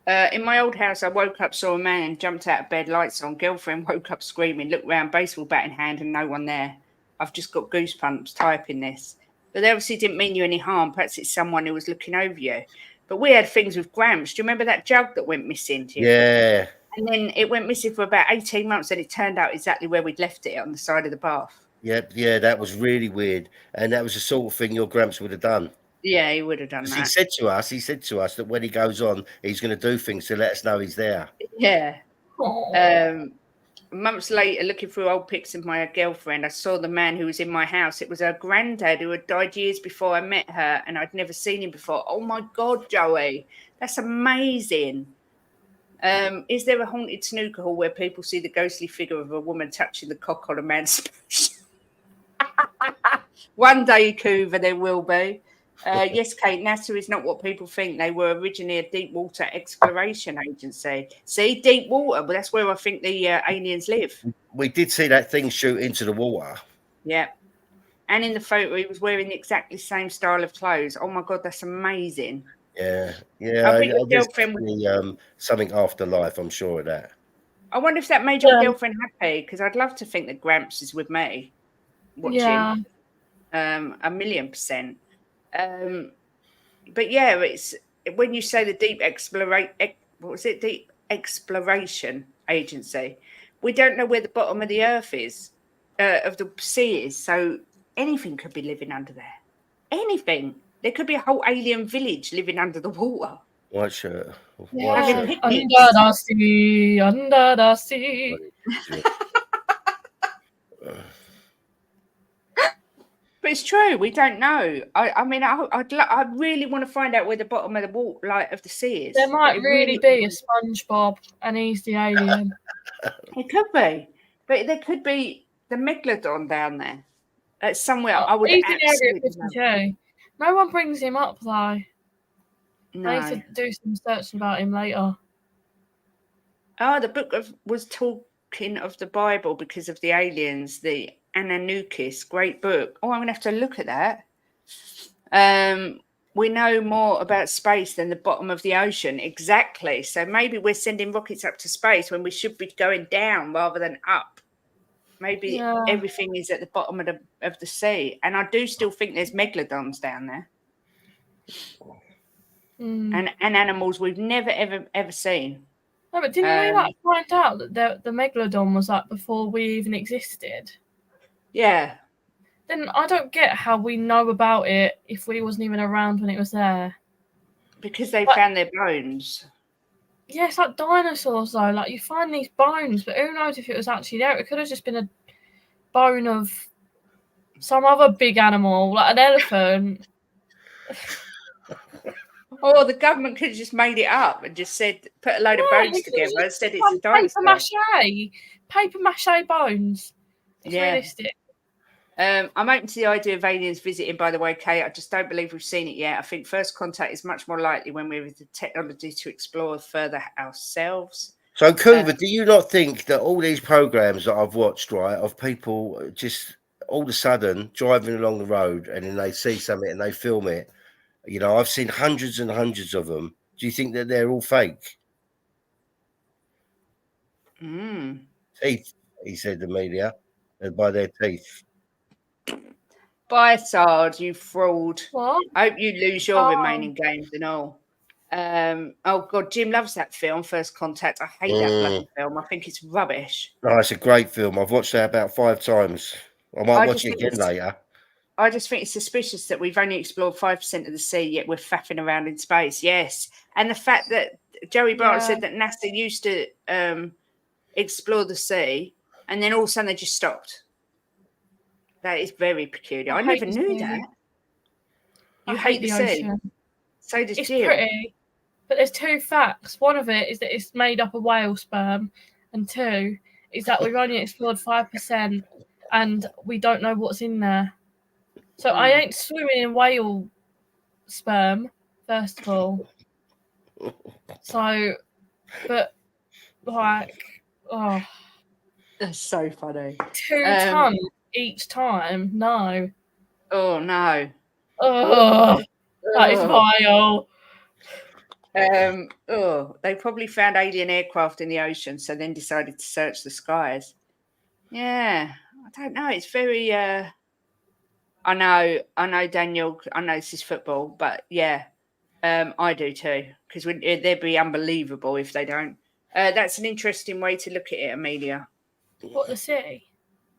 [SPEAKER 2] In my old house, I woke up, saw a man, jumped out of bed, lights on. Girlfriend woke up screaming, looked round, baseball bat in hand, and no one there. I've just got goosebumps typing this. But they obviously didn't mean you any harm. Perhaps it's someone who was looking over you. But we had things with Gramps. Do you remember that jug that went missing, Jim?
[SPEAKER 1] Yeah.
[SPEAKER 2] And then it went missing for about 18 months, and it turned out exactly where we'd left it, on the side of the bath.
[SPEAKER 1] Yeah, that was really weird, and that was the sort of thing your Gramps would have done.
[SPEAKER 2] Yeah, he would have done that.
[SPEAKER 1] He said to us that when he goes on, he's going to do things to let us know he's there.
[SPEAKER 2] Yeah. Months later, looking through old pics of my girlfriend, I saw the man who was in my house. It was her granddad who had died years before I met her, and I'd never seen him before. Oh my God, Joey, that's amazing. Is there a haunted snooker hall where people see the ghostly figure of a woman touching the cock on a man's space? One day, Coover, there will be. Yes, Kate, NASA is not what people think. They were originally a deep water exploration agency. See, deep water, but that's where I think the aliens live.
[SPEAKER 1] We did see that thing shoot into the water.
[SPEAKER 2] Yeah. And in the photo, he was wearing the exactly same style of clothes. Oh my God, that's amazing.
[SPEAKER 1] Yeah.
[SPEAKER 2] I think your girlfriend
[SPEAKER 1] was something afterlife. I'm sure of that.
[SPEAKER 2] I wonder if that made your girlfriend happy, because I'd love to think that Gramps is with me watching.
[SPEAKER 3] Yeah.
[SPEAKER 2] 1,000,000%. But yeah, it's when you say the deep exploration agency, we don't know where the bottom of the earth is. seas. So anything could be living under there. Anything. There could be a whole alien village living under the water.
[SPEAKER 1] White shirt.
[SPEAKER 3] Yeah,
[SPEAKER 1] White
[SPEAKER 2] Having
[SPEAKER 1] shirt.
[SPEAKER 2] picnics.
[SPEAKER 3] under the sea.
[SPEAKER 2] But it's true. We don't know. I mean, I really want to find out where the bottom of the water, like of the sea is.
[SPEAKER 3] There might
[SPEAKER 2] It
[SPEAKER 3] really be a SpongeBob, and he's the alien.
[SPEAKER 2] It could be, but there could be the megalodon down there. Somewhere I would
[SPEAKER 3] He's in Area
[SPEAKER 2] absolutely love.
[SPEAKER 3] 52. No one brings him up though. I need
[SPEAKER 2] No.
[SPEAKER 3] to do some searching about him later.
[SPEAKER 2] Oh, the book was talking of the Bible because of the aliens, the Anunnakis, great book. Oh, I'm gonna have to look at that. We know more about space than the bottom of the ocean. Exactly. So maybe we're sending rockets up to space when we should be going down rather than up. Maybe everything is at the bottom of the sea. And I do still think there's megalodons down there. And animals we've never, ever seen.
[SPEAKER 3] No, but didn't we like find out that the megalodon was like before we even existed?
[SPEAKER 2] Yeah.
[SPEAKER 3] Then I don't get how we know about it if we wasn't even around when it was there.
[SPEAKER 2] Because they found their bones.
[SPEAKER 3] Yeah, it's like dinosaurs though. Like you find these bones, but who knows if it was actually there? It could have just been a bone of some other big animal, like an elephant.
[SPEAKER 2] Or the government could have just made it up and just said, put a load of bones together and said it's a dinosaur.
[SPEAKER 3] Paper mache bones. It's realistic.
[SPEAKER 2] I'm open to the idea of aliens visiting, by the way, Kate. I just don't believe we've seen it yet. I think first contact is much more likely when we have the technology to explore further ourselves.
[SPEAKER 1] So, Coover, do you not think that all these programs that I've watched, right, of people just all of a sudden driving along the road and then they see something and they film it? You know, I've seen hundreds and hundreds of them. Do you think that they're all fake? Teeth, he said, Amelia, and by their teeth.
[SPEAKER 2] Bye, Sard, you fraud.
[SPEAKER 3] What?
[SPEAKER 2] I hope you lose your remaining games and all. Oh, God, Jim loves that film, First Contact. I hate that bloody film. I think it's rubbish.
[SPEAKER 1] No, it's a great film. I've watched that about 5 times. I might watch it again later.
[SPEAKER 2] I just think it's suspicious that we've only explored 5% of the sea, yet we're faffing around in space. Yes. And the fact that Joey Barton said that NASA used to explore the sea and then all of a sudden they just stopped. That is very peculiar. I never knew that. You hate the sea. So does Jim. It's
[SPEAKER 3] pretty. But there's 2 facts. One of it is that it's made up of whale sperm. And 2 is that we've only explored 5% and we don't know what's in there. So I ain't swimming in whale sperm, first of all. So, but like, oh.
[SPEAKER 2] That's so funny.
[SPEAKER 3] 2 tons each time? No.
[SPEAKER 2] Oh, no.
[SPEAKER 3] Oh, that is vile.
[SPEAKER 2] They probably found alien aircraft in the ocean, so then decided to search the skies. Yeah, I don't know. It's very... I know, Daniel. I know this is football, but yeah, I do too. Because they'd be unbelievable if they don't. That's an interesting way to look at it, Amelia.
[SPEAKER 3] What, the sea?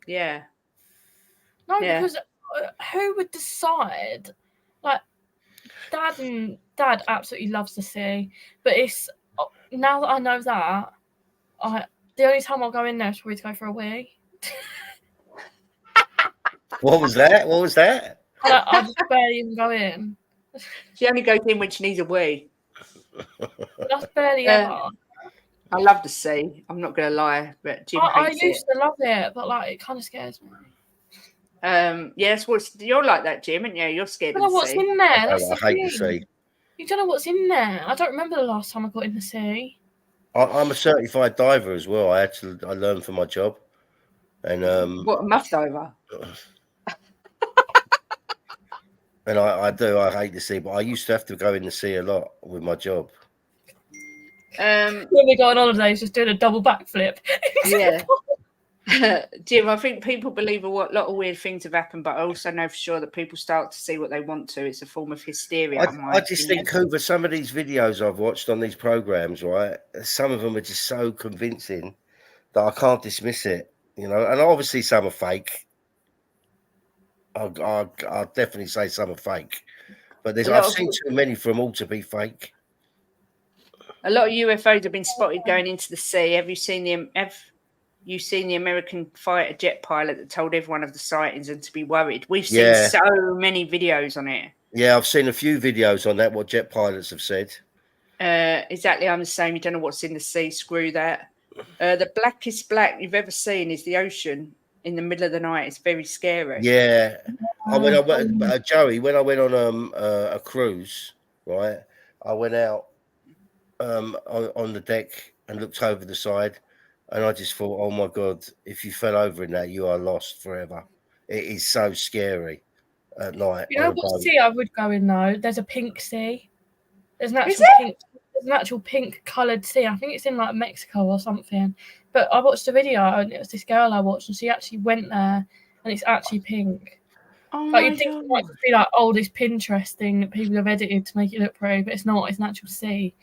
[SPEAKER 2] Yeah.
[SPEAKER 3] No, because who would decide? Like, Dad absolutely loves the sea, but it's now that I know that, the only time I'll go in there is probably to go for a wee.
[SPEAKER 1] What was that?
[SPEAKER 3] I just barely even go in.
[SPEAKER 2] She only goes in when she needs a wee.
[SPEAKER 3] That's barely ever.
[SPEAKER 2] I love the sea. I'm not going to lie, but Jim hates it.
[SPEAKER 3] I used to love it, but like it kind of scares me.
[SPEAKER 2] Yes, you're like that, Jim, aren't you? You're scared of the sea.
[SPEAKER 3] What's in there?
[SPEAKER 1] I hate the sea.
[SPEAKER 3] You don't know what's in there. I don't remember the last time I got in the sea.
[SPEAKER 1] I'm a certified diver as well. I learned for my job, and
[SPEAKER 2] what, a muff diver?
[SPEAKER 1] And I hate the sea, but I used to have to go in the sea a lot with my job.
[SPEAKER 3] When we go on holidays, just doing a double backflip.
[SPEAKER 2] Yeah. Jim, I think people believe a lot of weird things have happened, but I also know for sure that people start to see what they want to. It's a form of hysteria.
[SPEAKER 1] I just think, Cooper, some of these videos I've watched on these programs, right? Some of them are just so convincing that I can't dismiss it. You know, and obviously some are fake. I'll definitely say some are fake, but
[SPEAKER 2] A
[SPEAKER 1] I've
[SPEAKER 2] lot of
[SPEAKER 1] seen too many for them all to be fake.
[SPEAKER 2] a lot of UFOs have been spotted going into the sea. Have you seen the American fighter jet pilot that told everyone of the sightings and to be worried? We've seen
[SPEAKER 1] Yeah,
[SPEAKER 2] so many videos on it.
[SPEAKER 1] yeah, I've seen a few videos on that. What jet pilots have said.
[SPEAKER 2] Exactly, I'm the same. You don't know what's in the sea. Screw that. The blackest black you've ever seen is the ocean in the middle of the night. It's very scary.
[SPEAKER 1] Yeah, I went,
[SPEAKER 3] Oh,
[SPEAKER 1] Joey, when I went on a cruise, right? I went out on the deck and looked over the side, and I just thought, oh my god, if you fell over in that, you are lost forever. It is so scary at night
[SPEAKER 3] you
[SPEAKER 1] on
[SPEAKER 3] know
[SPEAKER 1] a
[SPEAKER 3] what
[SPEAKER 1] boat.
[SPEAKER 3] sea I would go in though? There's a pink sea. There's an
[SPEAKER 2] Is
[SPEAKER 3] actual
[SPEAKER 2] it?
[SPEAKER 3] pink. There's an actual pink coloured sea. I think it's in like Mexico or something. But I watched a video and it was this girl I watched, and she actually went there, and it's actually pink.
[SPEAKER 2] Oh
[SPEAKER 3] Like
[SPEAKER 2] my
[SPEAKER 3] you'd think it
[SPEAKER 2] god!
[SPEAKER 3] might just be like, oh, this Pinterest thing that people have edited to make it look pretty, but it's not. It's an actual sea.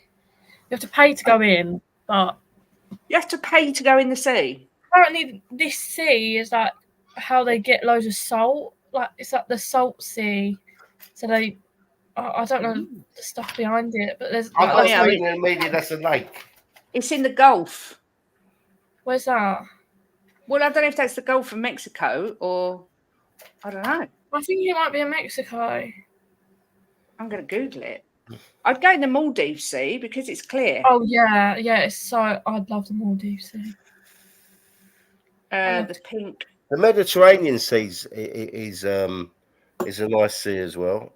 [SPEAKER 3] You have to pay to go in, but
[SPEAKER 2] You have to pay to go in the sea.
[SPEAKER 3] apparently this sea is like how they get loads of salt. Like it's like the salt sea. So I don't know the stuff behind it, but there's
[SPEAKER 1] I've
[SPEAKER 3] like
[SPEAKER 2] Oh
[SPEAKER 1] got a
[SPEAKER 3] that's
[SPEAKER 2] yeah,
[SPEAKER 3] how.
[SPEAKER 1] feeling in media that's a lake.
[SPEAKER 2] it's in the Gulf.
[SPEAKER 3] Where's that?
[SPEAKER 2] Well, I don't know if that's the Gulf of Mexico or I don't know.
[SPEAKER 3] I think it might be in Mexico.
[SPEAKER 2] I'm going to Google it. I'd go in the Maldives Sea because it's clear.
[SPEAKER 3] Oh yeah, yeah. It's so I'd love the Maldives Sea.
[SPEAKER 2] The pink.
[SPEAKER 1] The Mediterranean Seas is a nice sea as well.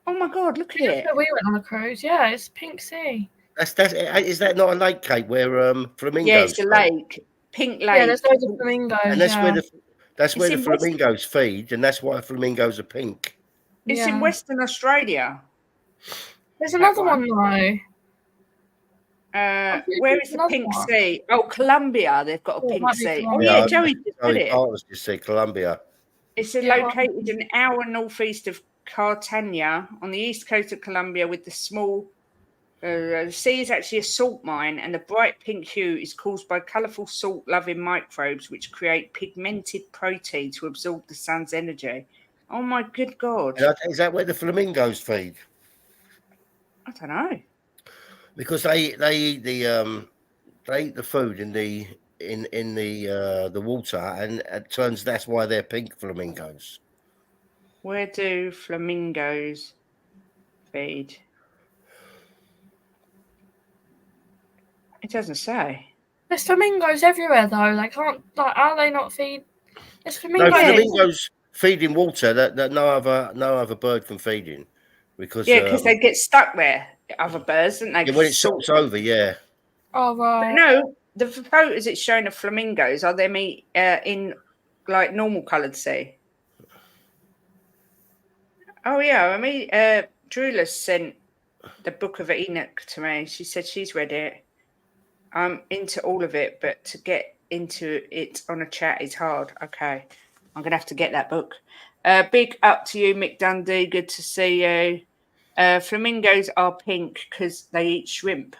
[SPEAKER 2] Oh my god! Look at
[SPEAKER 3] That's
[SPEAKER 2] it.
[SPEAKER 3] where we went on a cruise. Yeah, it's pink sea.
[SPEAKER 1] That's is that not a lake, Kate, where
[SPEAKER 2] Yeah,
[SPEAKER 1] flamingos
[SPEAKER 2] it's a
[SPEAKER 1] feed?
[SPEAKER 2] lake. Pink lake.
[SPEAKER 3] Yeah, there's loads of flamingos.
[SPEAKER 1] And that's
[SPEAKER 3] Yeah,
[SPEAKER 1] where
[SPEAKER 2] It's
[SPEAKER 1] the
[SPEAKER 2] in West.
[SPEAKER 1] flamingos feed, and that's why flamingos are pink.
[SPEAKER 2] It's in
[SPEAKER 3] yeah.
[SPEAKER 2] Western Australia.
[SPEAKER 3] There's
[SPEAKER 2] That
[SPEAKER 3] another
[SPEAKER 2] one.
[SPEAKER 3] one though.
[SPEAKER 2] Where is the pink sea? Oh, Colombia. They've got a
[SPEAKER 3] Oh, it
[SPEAKER 2] pink
[SPEAKER 3] might be
[SPEAKER 2] sea. Oh
[SPEAKER 3] Colombia.
[SPEAKER 2] yeah,
[SPEAKER 1] Yeah,
[SPEAKER 2] Joey just said
[SPEAKER 1] Joey
[SPEAKER 2] it.
[SPEAKER 1] Partners just said Colombia.
[SPEAKER 2] It's
[SPEAKER 3] Yeah,
[SPEAKER 2] located an hour northeast of Cartagena on the east coast of Colombia with the small. The sea is actually a salt mine, and the bright pink hue is caused by colourful salt-loving microbes which create pigmented protein to absorb the sun's energy. Oh my good god!
[SPEAKER 1] And is that where the flamingos feed?
[SPEAKER 2] I don't know.
[SPEAKER 1] Because they eat the food in the water, and it turns that's why they're pink flamingos.
[SPEAKER 2] Where do flamingos feed? It doesn't say.
[SPEAKER 3] There's flamingos everywhere though. Like, can't like are they not feed? There's
[SPEAKER 1] No,
[SPEAKER 3] flamingos.
[SPEAKER 1] flamingos feed in water that no other bird can feed in, because
[SPEAKER 2] Yeah, because they get stuck there. Other birds, don't they?
[SPEAKER 1] yeah, when it salts over, yeah.
[SPEAKER 3] Oh
[SPEAKER 2] But
[SPEAKER 3] right.
[SPEAKER 2] no, the photos it's showing of flamingos are them in like normal coloured sea. Oh yeah, I mean, Drula sent the Book of Enoch to me. She said she's read it. I'm into all of it, but to get into it on a chat is hard. Okay, I'm gonna have to get that book. Big up to you, Mick Dundee. Good to see you. Flamingos are pink because they eat shrimp.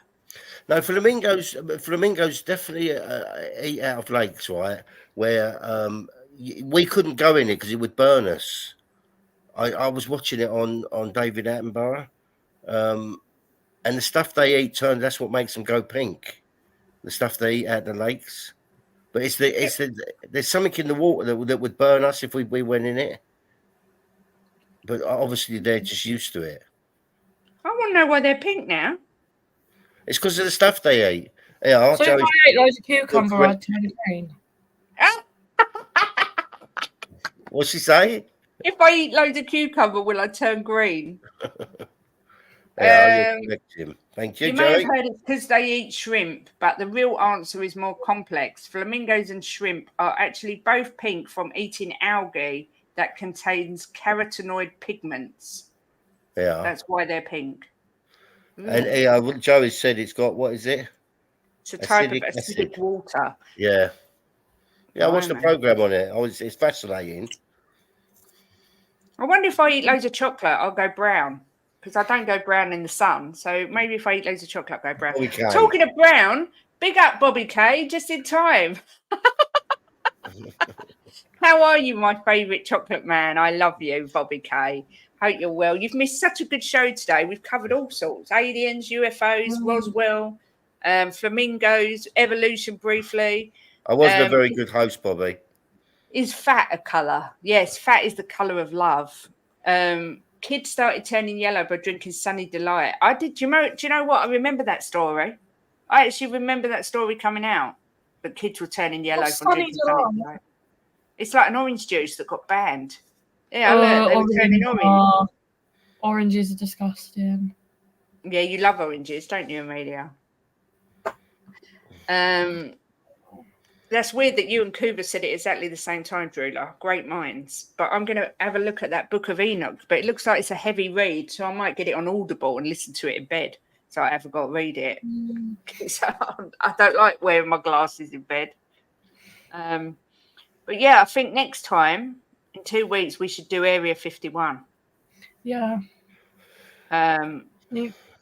[SPEAKER 1] No, flamingos definitely eat out of lakes, right? Where we couldn't go in it because it would burn us. I was watching it on David Attenborough, and the stuff they eat that's what makes them go pink. The stuff they eat at the lakes, but there's something in the water that would burn us if we went in it. But obviously they're just used to it.
[SPEAKER 2] I want to know why they're pink now.
[SPEAKER 1] It's because of the stuff they eat. Yeah,
[SPEAKER 3] So if I ate loads of cucumber, I'd turn green.
[SPEAKER 1] What's she saying?
[SPEAKER 2] If I eat loads of cucumber, will I turn green?
[SPEAKER 1] Yeah, Jim. Thank you,
[SPEAKER 2] You may
[SPEAKER 1] Joey.
[SPEAKER 2] have heard it's because they eat shrimp, but the real answer is more complex. Flamingos and shrimp are actually both pink from eating algae that contains carotenoid pigments.
[SPEAKER 1] Yeah.
[SPEAKER 2] That's why they're pink.
[SPEAKER 1] And what Joey said, it's got, what is it?
[SPEAKER 2] It's a type
[SPEAKER 1] Acidic
[SPEAKER 2] of acidic
[SPEAKER 1] acid.
[SPEAKER 2] water.
[SPEAKER 1] Yeah. Yeah, I watched the
[SPEAKER 2] Blimey.
[SPEAKER 1] program on it. It's fascinating.
[SPEAKER 2] I wonder if I eat loads of chocolate, I'll go brown. Because I don't go brown in the sun. So maybe if I eat loads of chocolate, I'll go brown.
[SPEAKER 1] Bobby Kay.
[SPEAKER 2] Talking of brown, big up Bobby Kay, just in time. How are you, my favourite chocolate man? I love you, Bobby K. Hope you're well. You've missed such a good show today. We've covered all sorts: aliens, UFOs, Roswell, flamingos, evolution briefly.
[SPEAKER 1] I wasn't a very good host, Bobby.
[SPEAKER 2] Is fat a colour? Yes, fat is the colour of love. Kids started turning yellow by drinking Sunny Delight. I did. Do you know what? I remember that story. I actually remember that story coming out. But kids were turning yellow from
[SPEAKER 3] Sunny
[SPEAKER 2] drinking Sunny
[SPEAKER 3] Delight?
[SPEAKER 2] Delight. It's like an orange juice that got banned. Yeah, look, they were turning orange.
[SPEAKER 3] Oranges are disgusting.
[SPEAKER 2] Yeah, you love oranges, don't you, Amelia? That's weird that you and Kuba said it exactly the same time, Drula. Great minds. But I'm going to have a look at that Book of Enoch. But it looks like it's a heavy read, so I might get it on Audible and listen to it in bed. So I haven't got to read it. So I don't like wearing my glasses in bed. But yeah, I think next time, in 2 weeks, we should do Area 51.
[SPEAKER 3] Yeah.
[SPEAKER 2] Because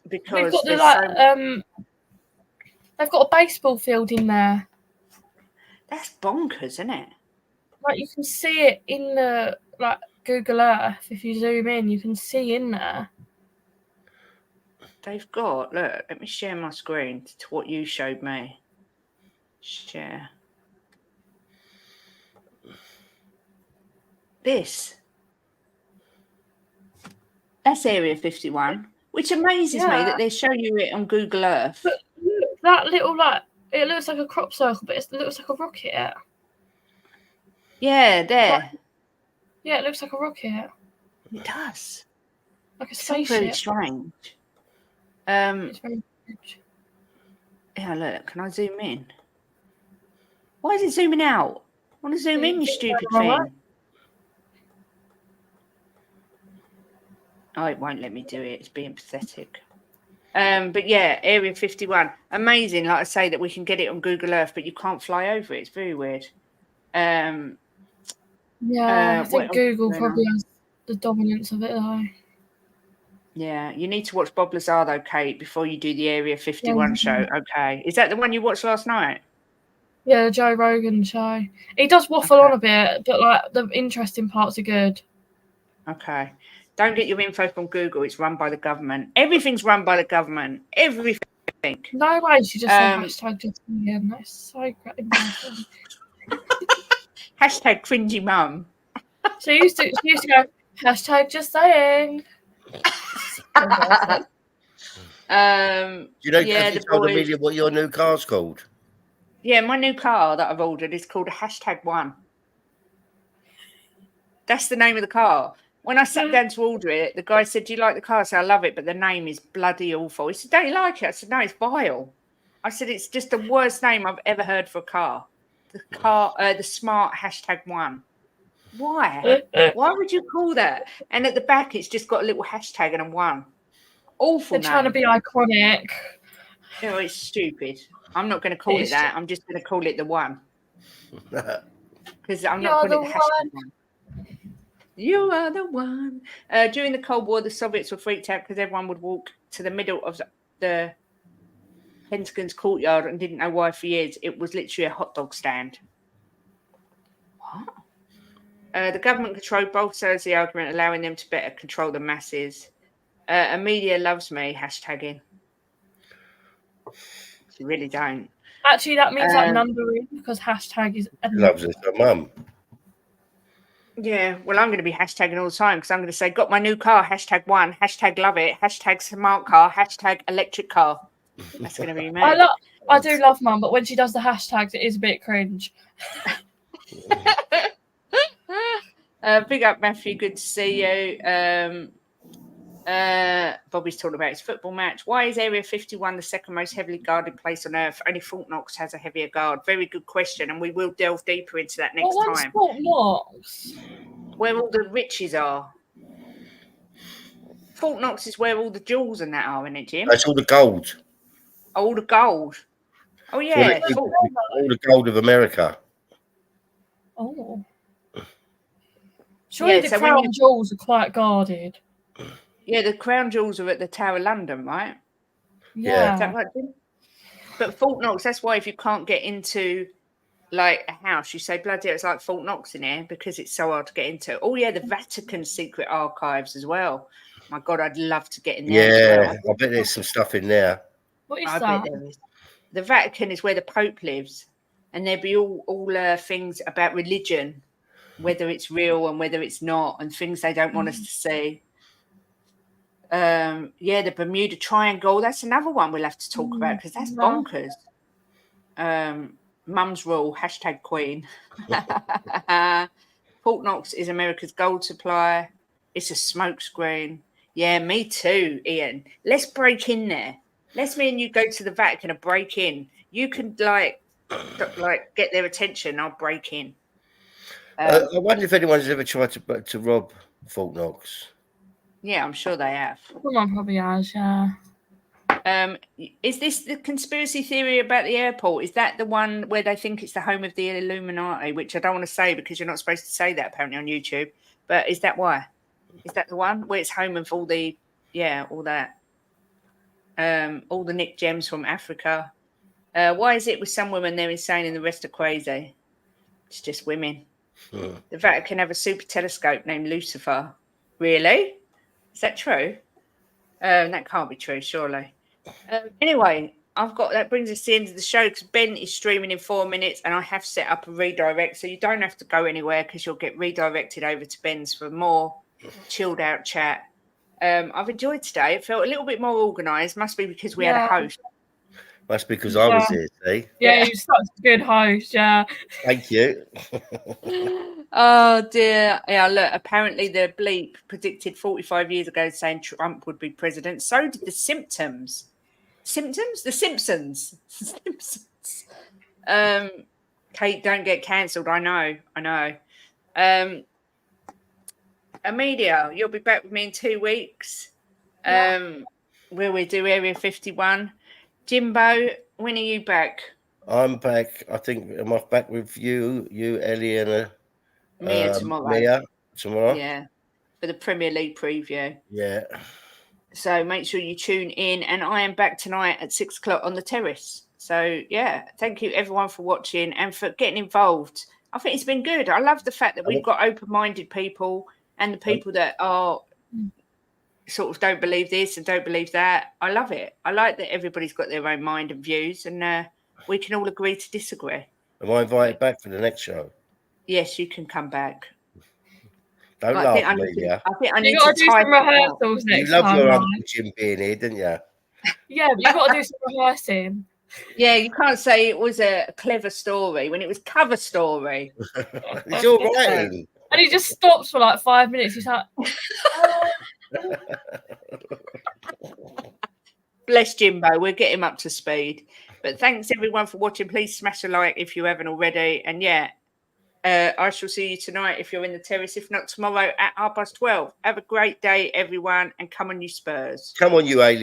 [SPEAKER 3] they've got they've got a baseball field in there.
[SPEAKER 2] That's bonkers, isn't it?
[SPEAKER 3] Like you can see it in the Google Earth. If you zoom in, you can see in there.
[SPEAKER 2] They've got, look, let me share my screen to what you showed me. Share. This. That's Area 51, which amazes me that they show you it on Google Earth.
[SPEAKER 3] But look, that little, it looks like a crop circle, but it looks like a rocket.
[SPEAKER 2] Yeah, there.
[SPEAKER 3] Yeah, it looks like a rocket.
[SPEAKER 2] It does.
[SPEAKER 3] Like a spaceship.
[SPEAKER 2] Very strange.
[SPEAKER 3] It's very strange.
[SPEAKER 2] Yeah, look, can I zoom in? Why is it zooming out? I want to zoom in, you stupid thing. Oh, it won't let me do it. It's being pathetic. But yeah, Area 51. Amazing, like I say, that we can get it on Google Earth, but you can't fly over it. It's very weird.
[SPEAKER 3] I think Google probably has the dominance of it, though.
[SPEAKER 2] Yeah, you need to watch Bob Lazar, though, Kate, before you do the Area 51 show. Okay. Is that the one you watched last night?
[SPEAKER 3] Yeah, the Joe Rogan show. He does waffle on a bit, but the interesting parts are good. Okay.
[SPEAKER 2] Don't get your info from Google. It's run by the government. Everything's run by the government. Everything.
[SPEAKER 3] No way she just said hashtag just again. That's so embarrassing.
[SPEAKER 2] Hashtag cringy mum.
[SPEAKER 3] She used to go, hashtag just saying.
[SPEAKER 1] Do you know, have you told Amelia what your new car's called?
[SPEAKER 2] Yeah, my new car that I've ordered is called a #1. That's the name of the car. When I sat down to order it, the guy said, "Do you like the car?" I said, "I love it, but the name is bloody awful." He said, "Don't you like it?" I said, "No, it's vile." I said, "It's just the worst name I've ever heard for a car." The smart #1. Why? Why would you call that? And at the back, it's just got a little hashtag and a 1. Awful name.
[SPEAKER 3] They're trying to be iconic.
[SPEAKER 2] No, it's stupid. I'm not going to call it that. I'm just going to call it the 1. Because I'm not calling it the #1. You are the one. During the Cold War, the Soviets were freaked out because everyone would walk to the middle of the Pentagon's courtyard and didn't know why for years. It was literally a hot dog stand. What? The government controlled both sides of the argument, allowing them to better control the masses. Amelia loves me, hashtagging. She really don't.
[SPEAKER 3] Actually, that means numbering because hashtag is...
[SPEAKER 1] Loves us, her mum.
[SPEAKER 2] Yeah, well, I'm going to be hashtagging all the time because I'm going to say, got my new car, #1, hashtag love it, hashtag smart car, hashtag electric car. That's going to be me.
[SPEAKER 3] I do love Mum, but when she does the hashtags, it is a bit cringe.
[SPEAKER 2] Big up, Matthew. Good to see you. Bobby's talking about his football match. Why is Area 51 the second most heavily guarded place on Earth? Only Fort Knox has a heavier guard. Very good question, and we will delve deeper into that next time.
[SPEAKER 3] Fort Knox?
[SPEAKER 2] Where all the riches are. Fort Knox is where all the jewels and that are, isn't it, Jim?
[SPEAKER 1] That's all the gold.
[SPEAKER 2] All the gold. Oh, yeah.
[SPEAKER 1] All the gold of America.
[SPEAKER 3] Oh. Surely the crown jewels are quite guarded.
[SPEAKER 2] Yeah, the crown jewels are at the Tower of London, right?
[SPEAKER 3] Yeah.
[SPEAKER 2] Is that right, Jim? But Fort Knox, that's why if you can't get into like a house, you say, bloody hell, it's like Fort Knox in here because it's so hard to get into. Oh, yeah, the Vatican secret archives as well. My God, I'd love to get in there as well.
[SPEAKER 1] Yeah, I bet there's some stuff in there.
[SPEAKER 3] What is
[SPEAKER 2] I
[SPEAKER 3] that?
[SPEAKER 2] bet there is. The Vatican is where the Pope lives, and there'd be all things about religion, whether it's real and whether it's not, and things they don't want us to see. Yeah, the Bermuda Triangle. That's another one we'll have to talk about because that's
[SPEAKER 3] No.
[SPEAKER 2] bonkers. Mum's rule, #Queen. Fort Knox is America's gold supply. It's a smokescreen. Yeah, me too, Ian. Let's break in there. Let's me and you go to the Vatican and break in. You can like get their attention. I'll break in.
[SPEAKER 1] I wonder if anyone's ever tried to rob Fort Knox.
[SPEAKER 2] Yeah, I'm sure they have.
[SPEAKER 3] Someone probably has, yeah.
[SPEAKER 2] Is this the conspiracy theory about the airport? Is that the one where they think it's the home of the Illuminati? Which I don't want to say because you're not supposed to say that apparently on YouTube. But is that why? Is that the one where it's home of all the all that? All the Nick gems from Africa. Why is it with some women they're insane and the rest are crazy? It's just women. The Vatican have a super telescope named Lucifer. Really? Is that true? That can't be true, surely. Anyway, that brings us to the end of the show because Ben is streaming in 4 minutes and I have set up a redirect, so you don't have to go anywhere because you'll get redirected over to Ben's for more chilled out chat. I've enjoyed today. It felt a little bit more organised. Must be because we had a host.
[SPEAKER 1] Must be because I was here, see?
[SPEAKER 3] Yeah, you're such a good host, yeah.
[SPEAKER 1] Thank you.
[SPEAKER 2] Oh dear. Yeah, look, apparently the bleep predicted 45 years ago saying Trump would be president. So did the Simpsons. The Simpsons. Simpsons. Kate, don't get cancelled. I know. Amelia, you'll be back with me in 2 weeks. Where we do Area 51. Jimbo, when are you back?
[SPEAKER 1] I'm back. I think I'm back with you, Ellie, and
[SPEAKER 2] Mia tomorrow.
[SPEAKER 1] Mia tomorrow.
[SPEAKER 2] Yeah, for the Premier League preview.
[SPEAKER 1] Yeah.
[SPEAKER 2] So make sure you tune in. And I am back tonight at 6 o'clock on the terrace. So, yeah, thank you everyone for watching and for getting involved. I think it's been good. I love the fact that we've got open-minded people and the people that are sort of don't believe this and don't believe that. I love it. I like that everybody's got their own mind and views and we can all agree to disagree.
[SPEAKER 1] Am I invited back for the next show?
[SPEAKER 2] Yes, you can come back.
[SPEAKER 1] Don't laugh, Amelia.
[SPEAKER 2] I think I need
[SPEAKER 3] You got
[SPEAKER 2] to
[SPEAKER 3] to do some rehearsals
[SPEAKER 1] You
[SPEAKER 3] next
[SPEAKER 1] love
[SPEAKER 3] time.
[SPEAKER 1] your
[SPEAKER 3] right?
[SPEAKER 1] Uncle Jim being here, didn't you?
[SPEAKER 3] Yeah, but you've got to do some rehearsing.
[SPEAKER 2] Yeah, you can't say it was a clever story when it was cover story.
[SPEAKER 1] It's all right.
[SPEAKER 3] And he just stops for like 5 minutes. He's like,
[SPEAKER 2] Bless Jimbo. We'll get him up to speed. But thanks everyone for watching. Please smash a like if you haven't already. And I shall see you tonight if you're in the terrace. If not, tomorrow at 12:30. Have a great day, everyone. And come on, you Spurs.
[SPEAKER 1] Come on, you alien.